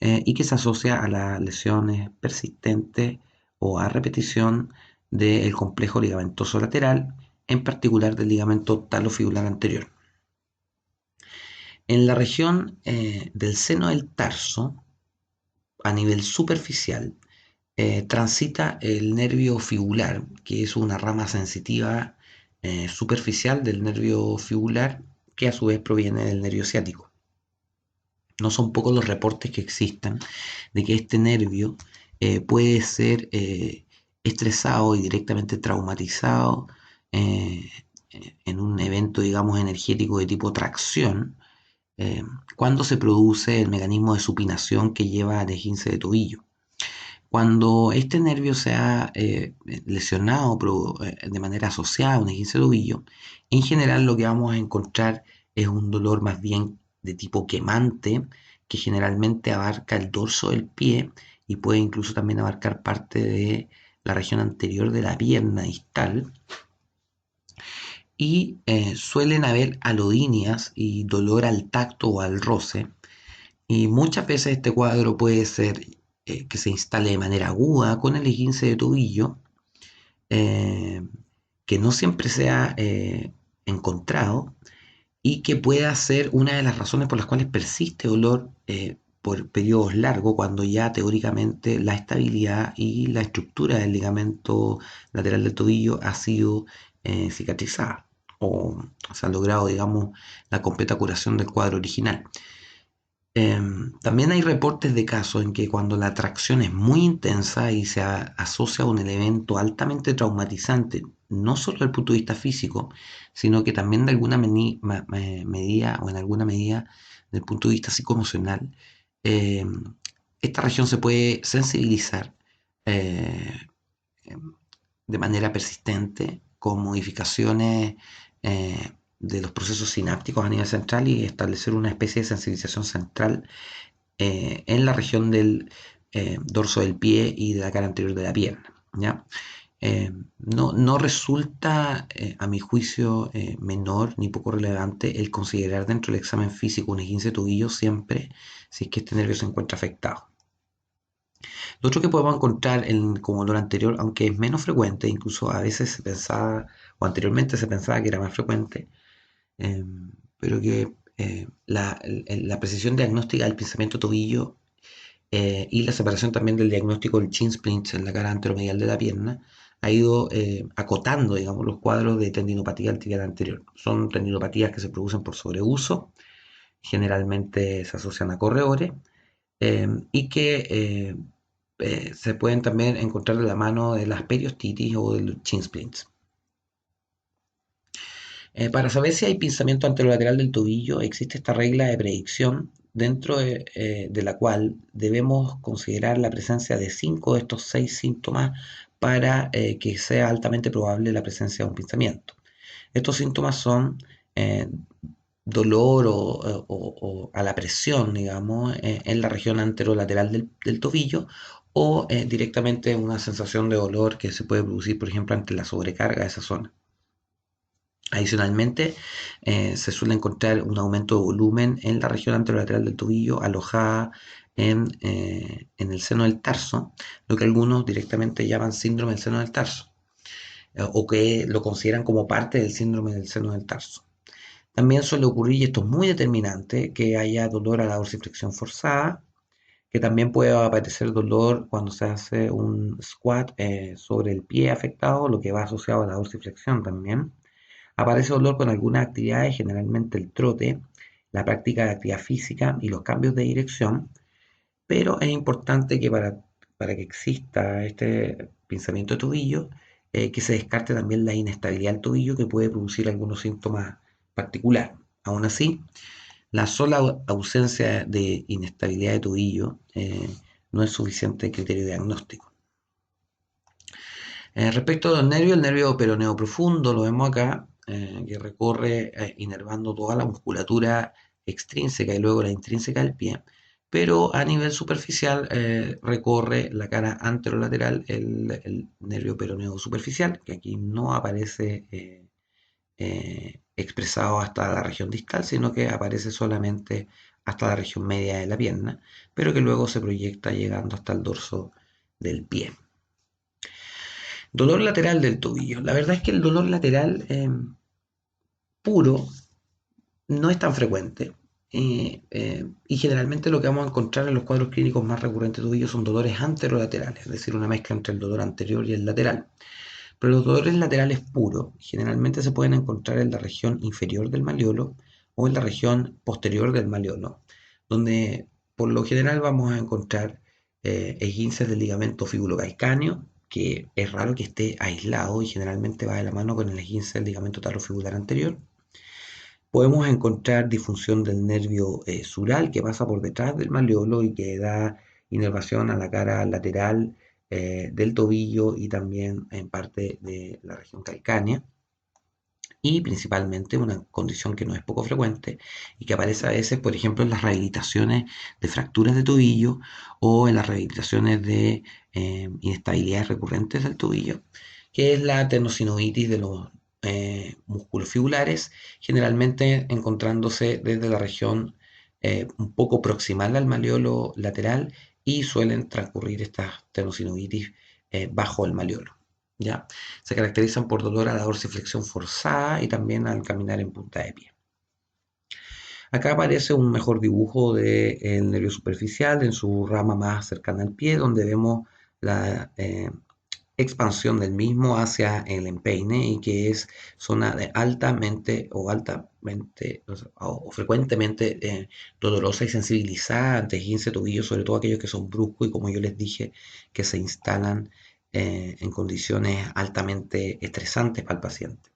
y que se asocia a las lesiones persistentes o a repetición del complejo ligamentoso lateral, en particular del ligamento talofibular anterior. En la región del seno del tarso, a nivel superficial, transita el nervio fibular, que es una rama sensitiva superficial del nervio fibular, que a su vez proviene del nervio ciático. No son pocos los reportes que existen de que este nervio puede ser estresado y directamente traumatizado eh, en un evento, digamos, energético de tipo tracción, eh, cuando se produce el mecanismo de supinación que lleva al esguince de tobillo. Cuando este nervio se ha lesionado de manera asociada a un esguince de tobillo, en general lo que vamos a encontrar es un dolor más bien de tipo quemante, que generalmente abarca el dorso del pie y puede incluso también abarcar parte de la región anterior de la pierna distal. Y suelen haber alodinias y dolor al tacto o al roce. Y muchas veces este cuadro puede ser que se instale de manera aguda con el esguince de tobillo, eh, que no siempre se ha encontrado y que pueda ser una de las razones por las cuales persiste dolor por periodos largos, cuando ya teóricamente la estabilidad y la estructura del ligamento lateral del tobillo ha sido cicatrizada o se ha logrado, digamos, la completa curación del cuadro original. También hay reportes de casos en que cuando la tracción es muy intensa y se asocia a un evento altamente traumatizante, no solo desde el punto de vista físico, sino que también de alguna medida o en alguna medida del punto de vista psicoemocional, esta región se puede sensibilizar eh, de manera persistente con modificaciones de los procesos sinápticos a nivel central y establecer una especie de sensibilización central en la región del dorso del pie y de la cara anterior de la pierna. ¿Ya? No resulta, a mi juicio, menor ni poco relevante el considerar dentro del examen físico un esguince de tobillo siempre si es que este nervio se encuentra afectado. Lo otro que podemos encontrar como dolor anterior, aunque es menos frecuente, incluso a veces se pensaba, o anteriormente se pensaba que era más frecuente, eh, pero que la precisión diagnóstica del pinzamiento tobillo y la separación también del diagnóstico del shin splints en la cara anteromedial de la pierna ha ido acotando, digamos, los cuadros de tendinopatía del tibial anterior. Son tendinopatías que se producen por sobreuso, generalmente se asocian a corredores y que se pueden también encontrar de la mano de las periostitis o del shin splints. Para saber si hay pinzamiento anterolateral del tobillo, existe esta regla de predicción dentro de la cual debemos considerar la presencia de 5 de estos 6 síntomas para que sea altamente probable la presencia de un pinzamiento. Estos síntomas son eh, dolor o a la presión, digamos, en la región anterolateral del tobillo o directamente una sensación de dolor que se puede producir, por ejemplo, ante la sobrecarga de esa zona. Adicionalmente, se suele encontrar un aumento de volumen en la región anterolateral del tobillo alojada en el seno del tarso, lo que algunos directamente llaman síndrome del seno del tarso, o que lo consideran como parte del síndrome del seno del tarso. También suele ocurrir, y esto es muy determinante, que haya dolor a la dorsiflexión forzada, que también puede aparecer dolor cuando se hace un squat sobre el pie afectado, lo que va asociado a la dorsiflexión también. Aparece dolor con algunas actividades, generalmente el trote, la práctica de actividad física y los cambios de dirección, pero es importante que para que exista este pinzamiento de tobillo, que se descarte también la inestabilidad del tobillo que puede producir algunos síntomas particulares. Aún así, la sola ausencia de inestabilidad de tobillo no es suficiente criterio diagnóstico. Respecto a los nervios, el nervio peroneo profundo, lo vemos acá, que recorre inervando toda la musculatura extrínseca y luego la intrínseca del pie, pero a nivel superficial recorre la cara anterolateral el nervio peroneo superficial, que aquí no aparece expresado hasta la región distal, sino que aparece solamente hasta la región media de la pierna, pero que luego se proyecta llegando hasta el dorso del pie. Dolor lateral del tobillo. La verdad es que el dolor lateral puro no es tan frecuente. y generalmente lo que vamos a encontrar en los cuadros clínicos más recurrentes de tobillo son dolores anterolaterales, es decir, una mezcla entre el dolor anterior y el lateral. Pero los dolores laterales puros generalmente se pueden encontrar en la región inferior del malleolo o en la región posterior del malleolo, donde por lo general vamos a encontrar esguinces del ligamento fibulocalcáneo, que es raro que esté aislado y generalmente va de la mano con el esguince del ligamento talofibular anterior. Podemos encontrar disfunción del nervio sural que pasa por detrás del malleolo y que da inervación a la cara lateral del tobillo y también en parte de la región calcánea. Y principalmente una condición que no es poco frecuente y que aparece a veces, por ejemplo, en las rehabilitaciones de fracturas de tobillo o en las rehabilitaciones de inestabilidades recurrentes del tobillo, que es la tendinosis de los músculos fibulares, generalmente encontrándose desde la región un poco proximal al malleolo lateral y suelen transcurrir estas tendinosis bajo el malleolo. ¿Ya? Se caracterizan por dolor a la dorsiflexión forzada y también al caminar en punta de pie. Acá aparece un mejor dibujo del nervio superficial en su rama más cercana al pie, donde vemos la expansión del mismo hacia el empeine y que es zona de altamente o frecuentemente dolorosa y sensibilizada ante esguince de tobillo, sobre todo aquellos que son bruscos y como yo les dije, que se instalan en condiciones altamente estresantes para el paciente.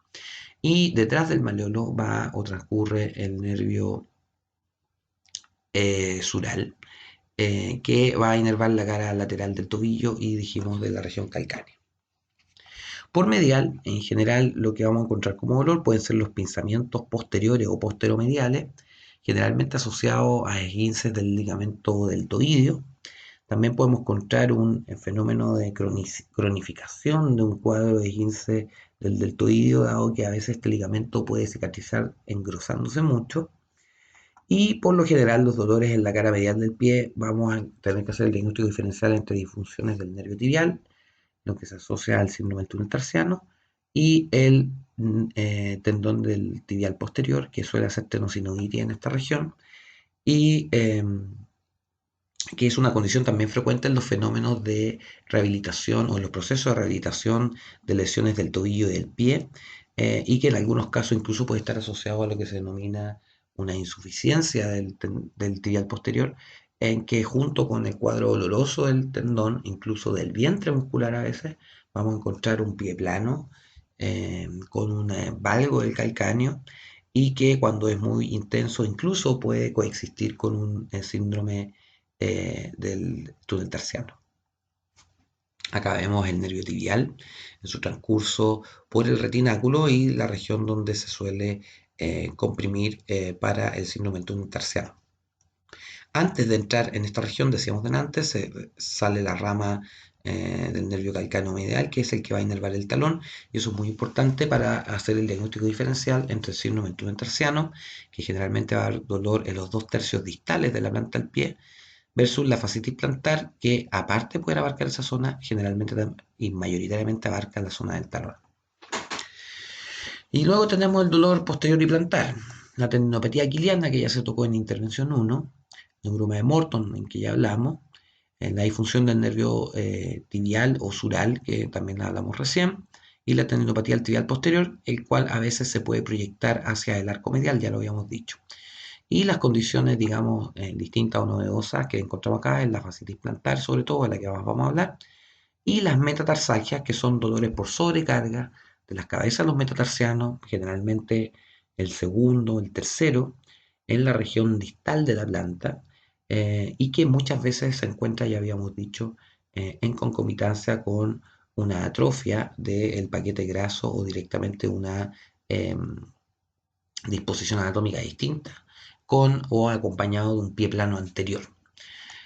Y detrás del malleolo va o transcurre el nervio sural, que va a inervar la cara lateral del tobillo y dijimos de la región calcánea. Por medial, en general, lo que vamos a encontrar como dolor pueden ser los pinzamientos posteriores o posteromediales, generalmente asociados a esguinces del ligamento deltoideo. También podemos encontrar un fenómeno de cronificación de un cuadro de esguince del deltoideo, dado que a veces este ligamento puede cicatrizar engrosándose mucho. Y por lo general, los dolores en la cara medial del pie, vamos a tener que hacer el diagnóstico diferencial entre disfunciones del nervio tibial, lo que se asocia al síndrome del túnel tarsiano, y el tendón del tibial posterior, que suele hacer tenosinovitis en esta región, y que es una condición también frecuente en los fenómenos de rehabilitación o en los procesos de rehabilitación de lesiones del tobillo y del pie, y que en algunos casos incluso puede estar asociado a lo que se denomina una insuficiencia del tibial posterior, en que junto con el cuadro doloroso del tendón, incluso del vientre muscular a veces, vamos a encontrar un pie plano con un valgo del calcáneo y que cuando es muy intenso incluso puede coexistir con un síndrome del túnel tarsiano. Acá vemos el nervio tibial en su transcurso por el retináculo y la región donde se suele comprimir para el síndrome del túnel tarsiano. Antes de entrar en esta región, decíamos delante, sale la rama del nervio calcáneo medial, que es el que va a inervar el talón, y eso es muy importante para hacer el diagnóstico diferencial entre el síndrome del túnel tarsiano, que generalmente va a dar dolor en los 2/3 distales de la planta del pie, versus la fascitis plantar, que aparte de poder abarcar esa zona, generalmente y mayoritariamente abarca la zona del talón. Y luego tenemos el dolor posterior y plantar, la tendinopatía aquiliana, que ya se tocó en intervención 1, neuroma de Morton, en que ya hablamos, en la disfunción del nervio tibial o sural, que también hablamos recién, y la tendinopatía del tibial posterior, el cual a veces se puede proyectar hacia el arco medial, ya lo habíamos dicho. Y las condiciones, digamos, distintas o novedosas que encontramos acá en la fascitis plantar, sobre todo, en la que vamos a hablar, y las metatarsalgias, que son dolores por sobrecarga de las cabezas de los metatarsianos, generalmente el segundo, el tercero, en la región distal de la planta, y que muchas veces se encuentra, ya habíamos dicho, en concomitancia con una atrofia del paquete graso o directamente una disposición anatómica distinta, con o acompañado de un pie plano anterior.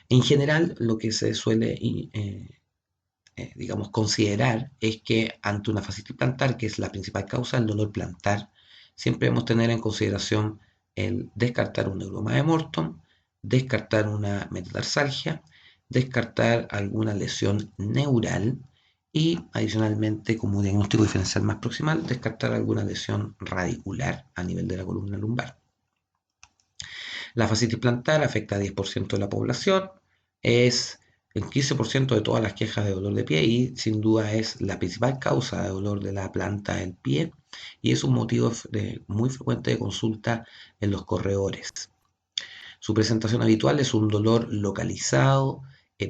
En general, lo que se suele digamos, considerar es que ante una fascitis plantar, que es la principal causa del dolor plantar, siempre debemos tener en consideración el descartar un neuroma de Morton, descartar una metatarsalgia, descartar alguna lesión neural y adicionalmente como diagnóstico diferencial más proximal, descartar alguna lesión radicular a nivel de la columna lumbar. La fascitis plantar afecta a 10% de la población, es el 15% de todas las quejas de dolor de pie y sin duda es la principal causa de dolor de la planta del pie y es un motivo muy frecuente de consulta en los corredores. Su presentación habitual es un dolor localizado,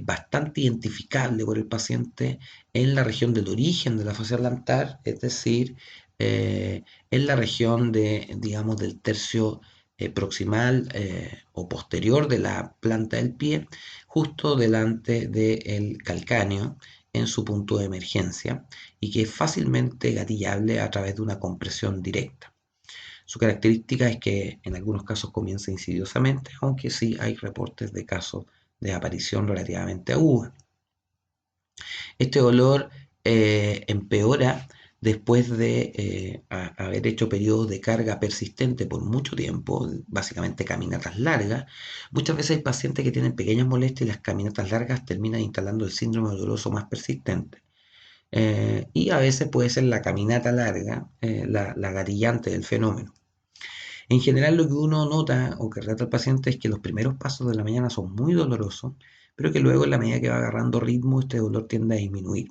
bastante identificable por el paciente en la región del origen de la fascia plantar, es decir, en la región digamos, del tercio proximal o posterior de la planta del pie, justo delante del calcáneo en su punto de emergencia y que es fácilmente gatillable a través de una compresión directa. Su característica es que en algunos casos comienza insidiosamente, aunque sí hay reportes de casos de aparición relativamente aguda. Este dolor empeora después de haber hecho periodos de carga persistente por mucho tiempo, básicamente caminatas largas. Muchas veces hay pacientes que tienen pequeñas molestias y las caminatas largas terminan instalando el síndrome doloroso más persistente. Y a veces puede ser la caminata larga la gatillante del fenómeno. En general, lo que uno nota o que relata el paciente es que los primeros pasos de la mañana son muy dolorosos, pero que luego, en la medida que va agarrando ritmo, este dolor tiende a disminuir.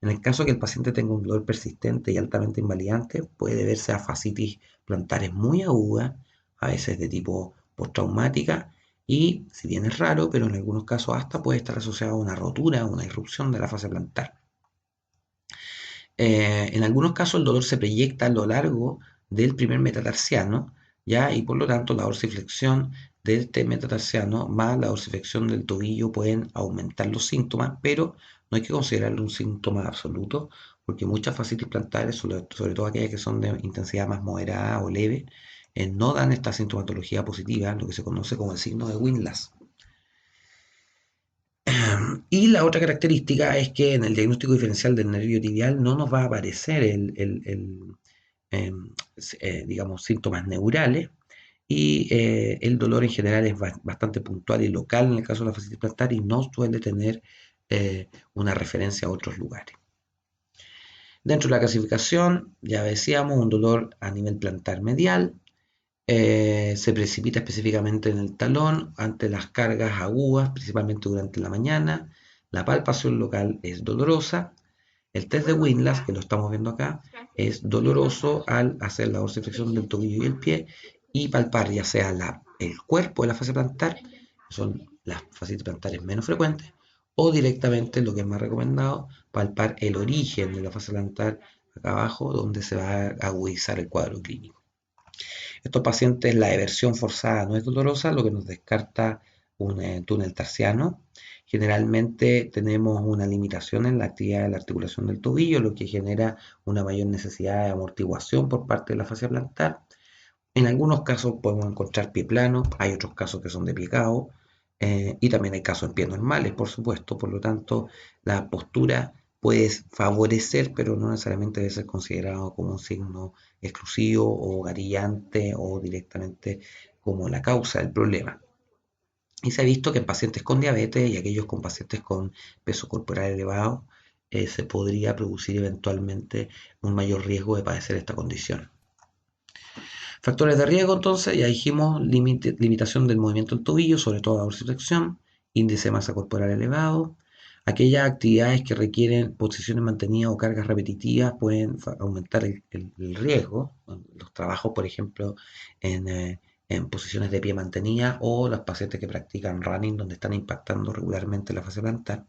En el caso de que el paciente tenga un dolor persistente y altamente invalidante, puede deberse a fascitis plantares muy agudas, a veces de tipo postraumática, y si bien es raro, pero en algunos casos hasta puede estar asociado a una rotura, una irrupción de la fascia plantar. En algunos casos el dolor se proyecta a lo largo del primer metatarsiano, ¿ya? Y por lo tanto la dorsiflexión de este metatarsiano más la dorsiflexión del tobillo pueden aumentar los síntomas, pero no hay que considerarlo un síntoma absoluto, porque muchas fascitis plantares, sobre todo aquellas que son de intensidad más moderada o leve, no dan esta sintomatología positiva, lo que se conoce como el signo de Windlass. Y la otra característica es que en el diagnóstico diferencial del nervio tibial no nos va a aparecer digamos, síntomas neurales y el dolor en general es bastante puntual y local en el caso de la fascitis plantar y no suele tener una referencia a otros lugares. Dentro de la clasificación, ya decíamos, un dolor a nivel plantar medial, se precipita específicamente en el talón ante las cargas agudas, principalmente durante la mañana. La palpación local es dolorosa. El test de Windlass, que lo estamos viendo acá, es doloroso al hacer la dorsiflexión del tobillo y el pie y palpar ya sea el cuerpo de la fascia plantar, que son las fascitis plantares menos frecuentes, o directamente, lo que es más recomendado, palpar el origen de la fascia plantar acá abajo, donde se va a agudizar el cuadro clínico. Estos pacientes la eversión forzada no es dolorosa, lo que nos descarta un túnel tarsiano. Generalmente tenemos una limitación en la actividad de la articulación del tobillo, lo que genera una mayor necesidad de amortiguación por parte de la fascia plantar. En algunos casos podemos encontrar pie plano, hay otros casos que son de pie cao, y también hay casos en pies normales, por supuesto. Por lo tanto, la postura puede favorecer, pero no necesariamente debe ser considerado como un signo exclusivo o gatillante o directamente como la causa del problema. Y se ha visto que en pacientes con diabetes y aquellos con pacientes con peso corporal elevado, se podría producir eventualmente un mayor riesgo de padecer esta condición. Factores de riesgo, entonces, ya dijimos, limitación del movimiento del tobillo, sobre todo la dorsiflexión, índice de masa corporal elevado. Aquellas actividades que requieren posiciones mantenidas o cargas repetitivas pueden aumentar el riesgo. Los trabajos, por ejemplo, en posiciones de pie mantenida o los pacientes que practican running, donde están impactando regularmente la fase plantar.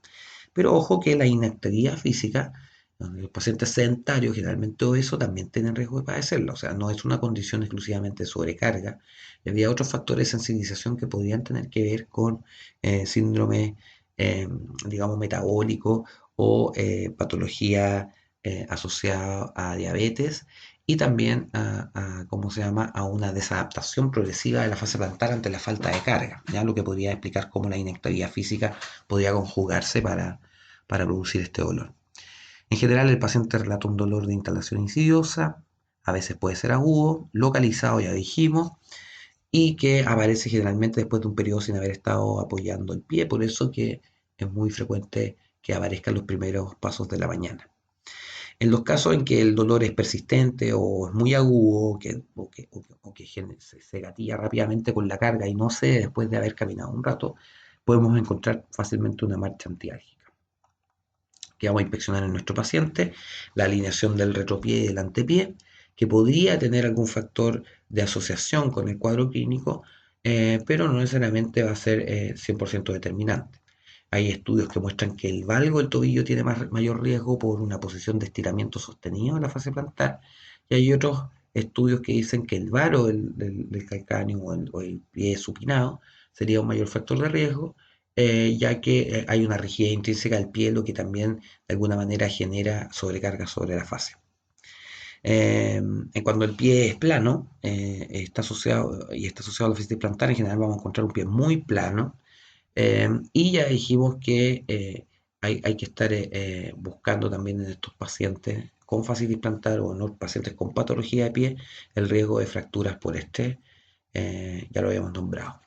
Pero ojo que la inactividad física, los pacientes sedentarios, generalmente obesos, también tienen riesgo de padecerlo. O sea, no es una condición exclusivamente de sobrecarga. Y había otros factores de sensibilización que podrían tener que ver con síndrome, digamos, metabólico o patología asociada a diabetes y también ¿cómo se llama?, a una desadaptación progresiva de la fase plantar ante la falta de carga, ¿ya? Lo que podría explicar cómo la inactividad física podría conjugarse para producir este dolor. En general, el paciente relata un dolor de instalación insidiosa, a veces puede ser agudo, localizado, ya dijimos, y que aparece generalmente después de un periodo sin haber estado apoyando el pie, por eso que es muy frecuente que aparezcan los primeros pasos de la mañana. En los casos en que el dolor es persistente o es muy agudo, se gatilla rápidamente con la carga y no cede después de haber caminado un rato, podemos encontrar fácilmente una marcha antiálgica. Que vamos a inspeccionar en nuestro paciente, la alineación del retropié y del antepié, que podría tener algún factor de asociación con el cuadro clínico, pero no necesariamente va a ser 100% determinante. Hay estudios que muestran que el valgo del tobillo tiene mayor riesgo por una posición de estiramiento sostenido en la fase plantar, y hay otros estudios que dicen que el varo del calcáneo o el pie supinado sería un mayor factor de riesgo, ya que hay una rigidez intrínseca del pie, lo que también de alguna manera genera sobrecarga sobre la fase. Cuando el pie es plano, está asociado a la fascitis plantar, en general vamos a encontrar un pie muy plano, y ya dijimos que hay que estar buscando también en estos pacientes con fascitis plantar o en los pacientes con patología de pie el riesgo de fracturas por estrés, ya lo habíamos nombrado.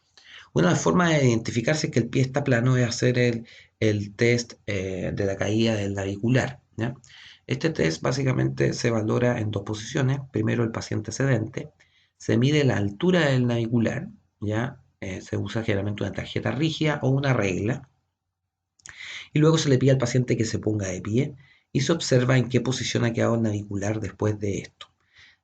Una forma de identificarse que el pie está plano es hacer el test de la caída del navicular, ¿ya? Este test básicamente se valora en dos posiciones. Primero, el paciente sedente. Se mide la altura del navicular, ¿ya? Se usa generalmente una tarjeta rígida o una regla. Y luego se le pide al paciente que se ponga de pie y se observa en qué posición ha quedado el navicular después de esto.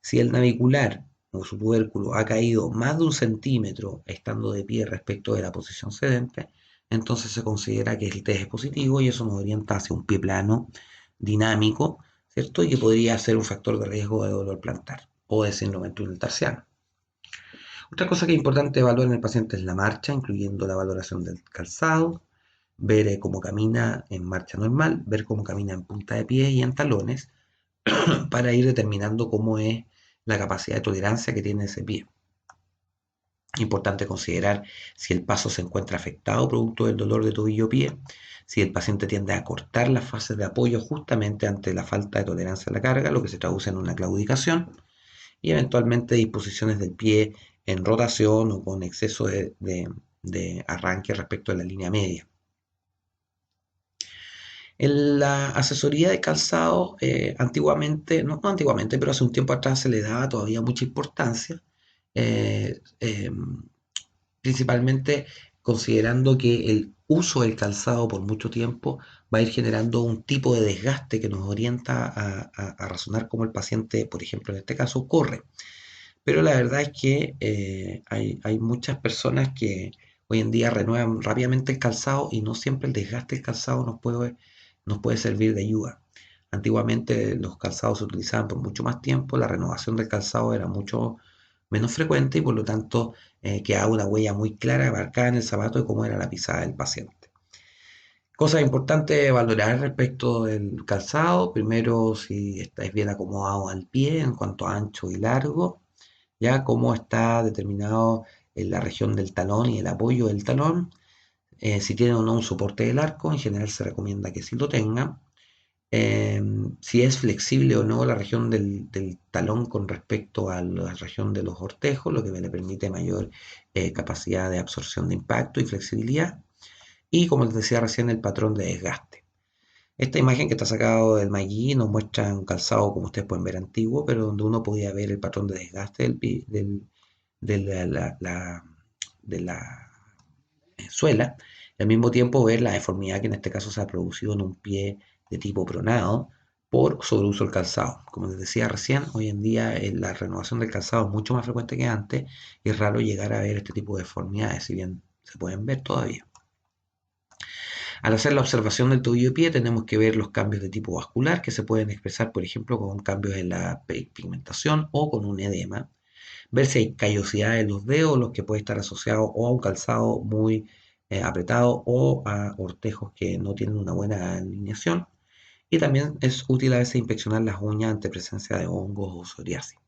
Si el navicular o su tubérculo ha caído más de 1 centímetro estando de pie respecto de la posición sedente, entonces se considera que el test es positivo y eso nos orienta hacia un pie plano dinámico, ¿cierto? Y que podría ser un factor de riesgo de dolor plantar o de síndrome del túnel tarsiano. Otra cosa que es importante evaluar en el paciente es la marcha, incluyendo la valoración del calzado, ver cómo camina en marcha normal, ver cómo camina en punta de pie y en talones, para ir determinando cómo es la capacidad de tolerancia que tiene ese pie. Importante considerar si el paso se encuentra afectado producto del dolor de tobillo-pie, si el paciente tiende a cortar las fases de apoyo justamente ante la falta de tolerancia a la carga, lo que se traduce en una claudicación, y eventualmente disposiciones del pie en rotación o con exceso de arranque respecto de la línea media. En la asesoría de calzado, antiguamente, no antiguamente, pero hace un tiempo atrás se le daba todavía mucha importancia, eh, eh, principalmente considerando que el uso del calzado por mucho tiempo va a ir generando un tipo de desgaste que nos orienta a razonar cómo el paciente, por ejemplo, en este caso, corre. Pero la verdad es que hay muchas personas que hoy en día renuevan rápidamente el calzado y no siempre el desgaste del calzado nos puede servir de ayuda. Antiguamente los calzados se utilizaban por mucho más tiempo, la renovación del calzado era mucho menos frecuente y por lo tanto quedaba una huella muy clara marcada en el zapato de cómo era la pisada del paciente. Cosas importantes valorar respecto del calzado: primero, si estáis bien acomodado al pie en cuanto a ancho y largo, ya cómo está determinado en la región del talón y el apoyo del talón, si tiene o no un soporte del arco. En general se recomienda que sí lo tenga. Si es flexible o no la región del talón con respecto a la región de los ortejos, lo que le permite mayor capacidad de absorción de impacto y flexibilidad. Y como les decía recién, el patrón de desgaste. Esta imagen que está sacado del Maggi nos muestra un calzado, como ustedes pueden ver, antiguo, pero donde uno podía ver el patrón de desgaste de la suela, y al mismo tiempo ver la deformidad que en este caso se ha producido en un pie de tipo pronado por sobreuso del calzado. Como les decía recién, hoy en día la renovación del calzado es mucho más frecuente que antes y es raro llegar a ver este tipo de deformidades, si bien se pueden ver todavía. Al hacer la observación del tobillo-pie tenemos que ver los cambios de tipo vascular que se pueden expresar, por ejemplo, con cambios en la pigmentación o con un edema. Ver si hay callosidad en los dedos, los que puede estar asociado o a un calzado muy apretado o a ortejos que no tienen una buena alineación. Y también es útil a veces inspeccionar las uñas ante presencia de hongos o psoriasis.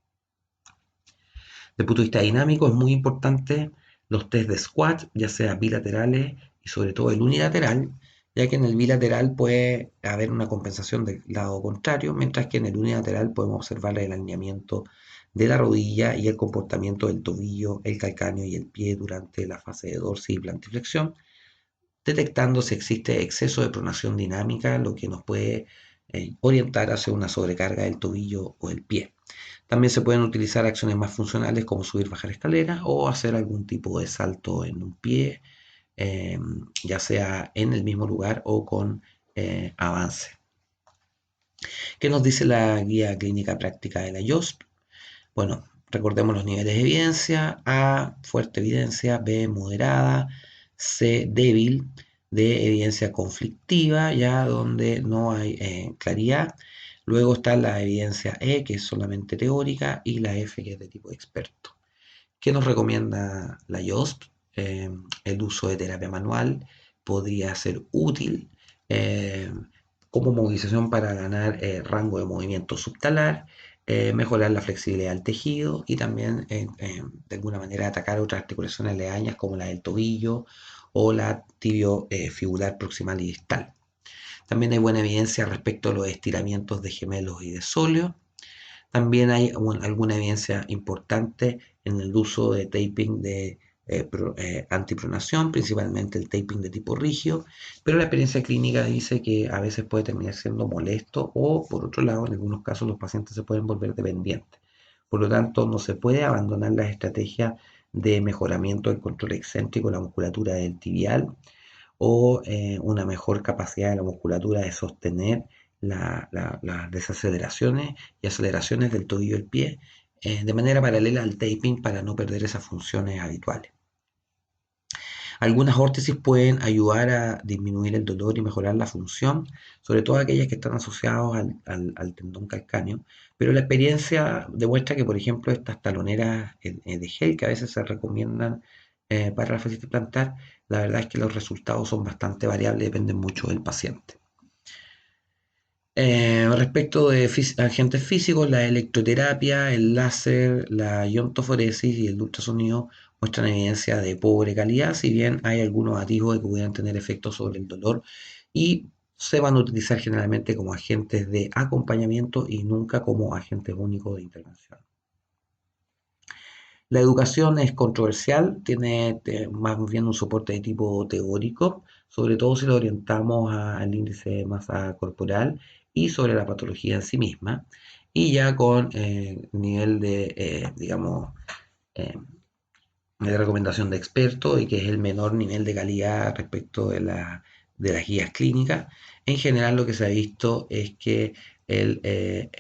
Desde el punto de vista dinámico es muy importante los test de squat, ya sea bilaterales y sobre todo el unilateral, ya que en el bilateral puede haber una compensación del lado contrario, mientras que en el unilateral podemos observar el alineamiento de la rodilla y el comportamiento del tobillo, el calcáneo y el pie durante la fase de dorsi y plantiflexión, detectando si existe exceso de pronación dinámica, lo que nos puede orientar hacia una sobrecarga del tobillo o el pie. También se pueden utilizar acciones más funcionales como subir, bajar escaleras o hacer algún tipo de salto en un pie, eh, ya sea en el mismo lugar o con avance. ¿Qué nos dice la guía clínica práctica de la IOSP? Bueno, recordemos los niveles de evidencia: A, fuerte evidencia; B, moderada; C, débil; D, evidencia conflictiva, ya donde no hay claridad. Luego está la evidencia E, que es solamente teórica, y la F, que es de tipo experto. ¿Qué nos recomienda la IOSP? El uso de terapia manual podría ser útil eh, como movilización para ganar rango de movimiento subtalar, mejorar la flexibilidad del tejido y también de alguna manera atacar otras articulaciones aledañas como la del tobillo o la tibio-fibular proximal y distal. También hay buena evidencia respecto a los estiramientos de gemelos y de sóleo. También hay alguna evidencia importante en el uso de taping de antipronación, principalmente el taping de tipo rígido, pero la experiencia clínica dice que a veces puede terminar siendo molesto o, por otro lado, en algunos casos los pacientes se pueden volver dependientes. Por lo tanto, no se puede abandonar las estrategias de mejoramiento del control excéntrico de la musculatura del tibial o una mejor capacidad de la musculatura de sostener las desaceleraciones y aceleraciones del tobillo y el pie de manera paralela al taping para no perder esas funciones habituales. Algunas órtesis pueden ayudar a disminuir el dolor y mejorar la función, sobre todo aquellas que están asociadas al tendón calcáneo, pero la experiencia demuestra que, por ejemplo, estas taloneras de gel que a veces se recomiendan para la fascitis plantar, la verdad es que los resultados son bastante variables, dependen mucho del paciente. Respecto de agentes físicos, la electroterapia, el láser, la iontoforesis y el ultrasonido muestran evidencia de pobre calidad, si bien hay algunos atisbos de que pudieran tener efectos sobre el dolor y se van a utilizar generalmente como agentes de acompañamiento y nunca como agentes únicos de intervención. La educación es controversial, tiene más bien un soporte de tipo teórico, sobre todo si lo orientamos al índice de masa corporal y sobre la patología en sí misma, y ya con nivel de, digamos, eh, de recomendación de experto y que es el menor nivel de calidad respecto de las guías clínicas. En general lo que se ha visto es que el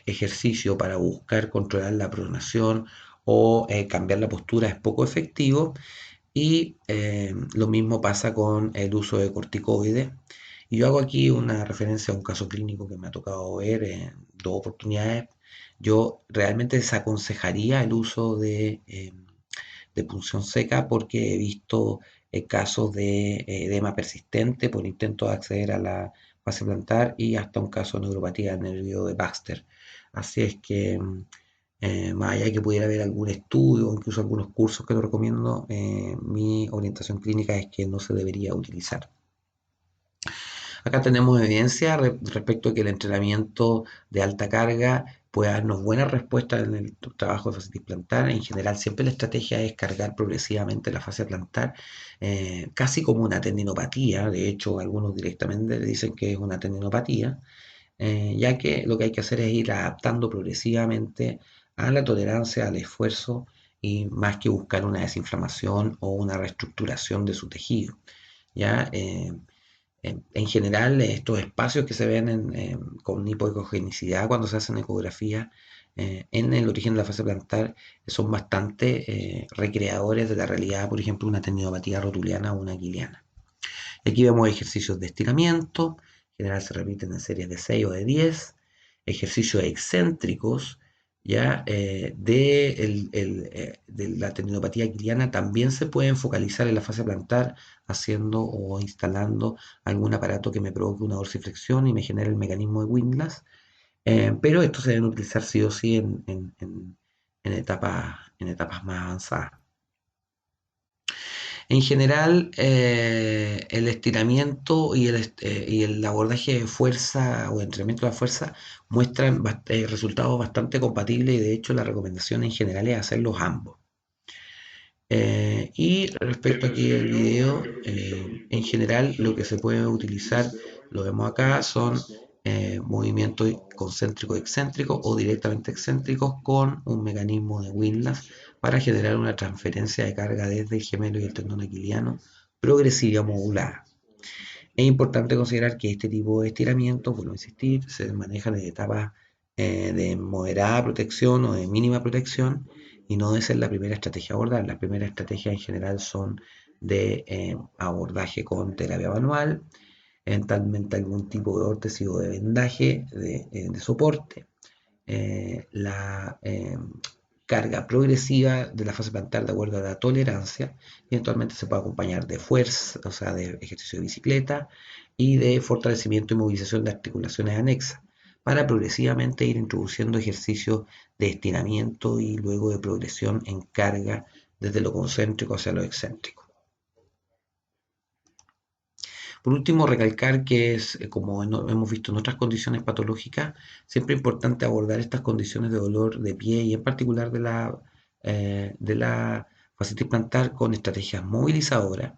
ejercicio para buscar controlar la pronación o cambiar la postura es poco efectivo y lo mismo pasa con el uso de corticoides. Y yo hago aquí una referencia a un caso clínico que me ha tocado ver en dos oportunidades. Yo realmente desaconsejaría el uso de punción seca porque he visto casos de edema persistente por intento de acceder a la fase plantar y hasta un caso de neuropatía del nervio de Baxter. Así es que más allá de que pudiera haber algún estudio o incluso algunos cursos que lo recomiendo, mi orientación clínica es que no se debería utilizar. Acá tenemos evidencia respecto a que el entrenamiento de alta carga puede darnos buenas respuestas en el trabajo de fascitis plantar. En general, siempre la estrategia es cargar progresivamente la fascia plantar, casi como una tendinopatía. De hecho, algunos directamente dicen que es una tendinopatía, ya que lo que hay que hacer es ir adaptando progresivamente a la tolerancia, al esfuerzo, y más que buscar una desinflamación o una reestructuración de su tejido. ¿Ya? En general, estos espacios que se ven con hipoecogenicidad cuando se hacen ecografías en el origen de la fase plantar son bastante recreadores de la realidad, por ejemplo, una tendinopatía rotuliana o una aquiliana. Aquí vemos ejercicios de estiramiento, en general se repiten en series de 6 o de 10, ejercicios excéntricos, ya de la tendinopatía aquiliana también se pueden focalizar en la fase plantar haciendo o instalando algún aparato que me provoque una dorsiflexión y me genere el mecanismo de Windlass, pero estos se deben utilizar sí o sí en etapas más avanzadas. En general, el estiramiento y el abordaje de fuerza o entrenamiento de la fuerza muestran resultados bastante compatibles y de hecho la recomendación en general es hacerlos ambos. Y respecto aquí al video, en general lo que se puede utilizar, lo vemos acá, son movimientos concéntricos excéntricos o directamente excéntricos con un mecanismo de Windlass para generar una transferencia de carga desde el gemelo y el tendón aquiliano progresiva modulada. Es importante considerar que este tipo de estiramiento, vuelvo a insistir, se manejan en etapas de moderada protección o de mínima protección y no debe ser la primera estrategia a abordar. Las primeras estrategias en general son de abordaje con terapia manual, eventualmente algún tipo de órtesis o de vendaje de soporte. La carga progresiva de la fase plantar de acuerdo a la tolerancia y eventualmente se puede acompañar de fuerza, o sea, de ejercicio de bicicleta y de fortalecimiento y movilización de articulaciones anexas para progresivamente ir introduciendo ejercicios de estiramiento y luego de progresión en carga desde lo concéntrico hacia lo excéntrico. Por último, recalcar que es, como hemos visto en otras condiciones patológicas, siempre es importante abordar estas condiciones de dolor de pie y en particular de la fascitis plantar con estrategias movilizadoras,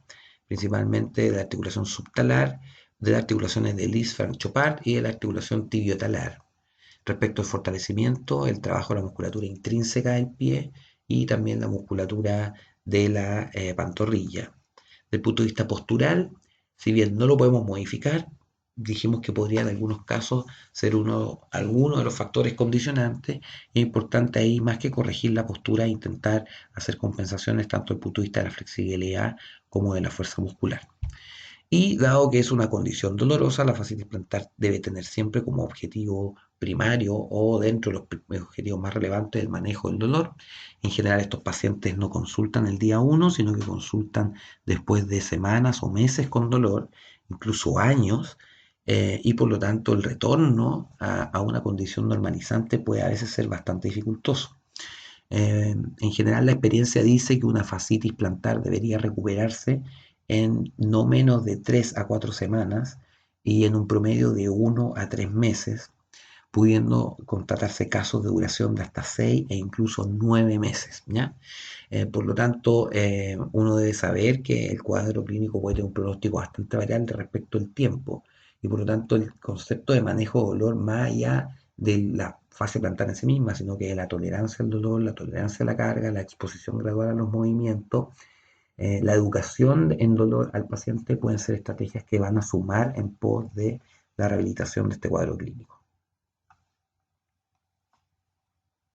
principalmente de la articulación subtalar, de las articulaciones de Lis-Frank-Chopard y de la articulación tibiotalar. Respecto al fortalecimiento, el trabajo de la musculatura intrínseca del pie y también la musculatura de la pantorrilla. Desde el punto de vista postural, si bien no lo podemos modificar, dijimos que podría en algunos casos ser alguno de los factores condicionantes. Es importante ahí, más que corregir la postura, intentar hacer compensaciones tanto desde el punto de vista de la flexibilidad como de la fuerza muscular. Y dado que es una condición dolorosa, la fascitis plantar debe tener siempre como objetivo primario o dentro de los objetivos más relevantes el manejo del dolor. En general estos pacientes no consultan el día 1, sino que consultan después de semanas o meses con dolor, incluso años, y por lo tanto el retorno a una condición normalizante puede a veces ser bastante dificultoso. En general, la experiencia dice que una fascitis plantar debería recuperarse en no menos de 3 a 4 semanas y en un promedio de 1 a 3 meses, pudiendo constatarse casos de duración de hasta 6 e incluso 9 meses, ¿ya? Por lo tanto, uno debe saber que el cuadro clínico puede tener un pronóstico bastante variable respecto al tiempo y por lo tanto el concepto de manejo de dolor más allá de la fase plantar en sí misma, sino que de la tolerancia al dolor, la tolerancia a la carga, la exposición gradual a los movimientos, la educación en dolor al paciente pueden ser estrategias que van a sumar en pos de la rehabilitación de este cuadro clínico.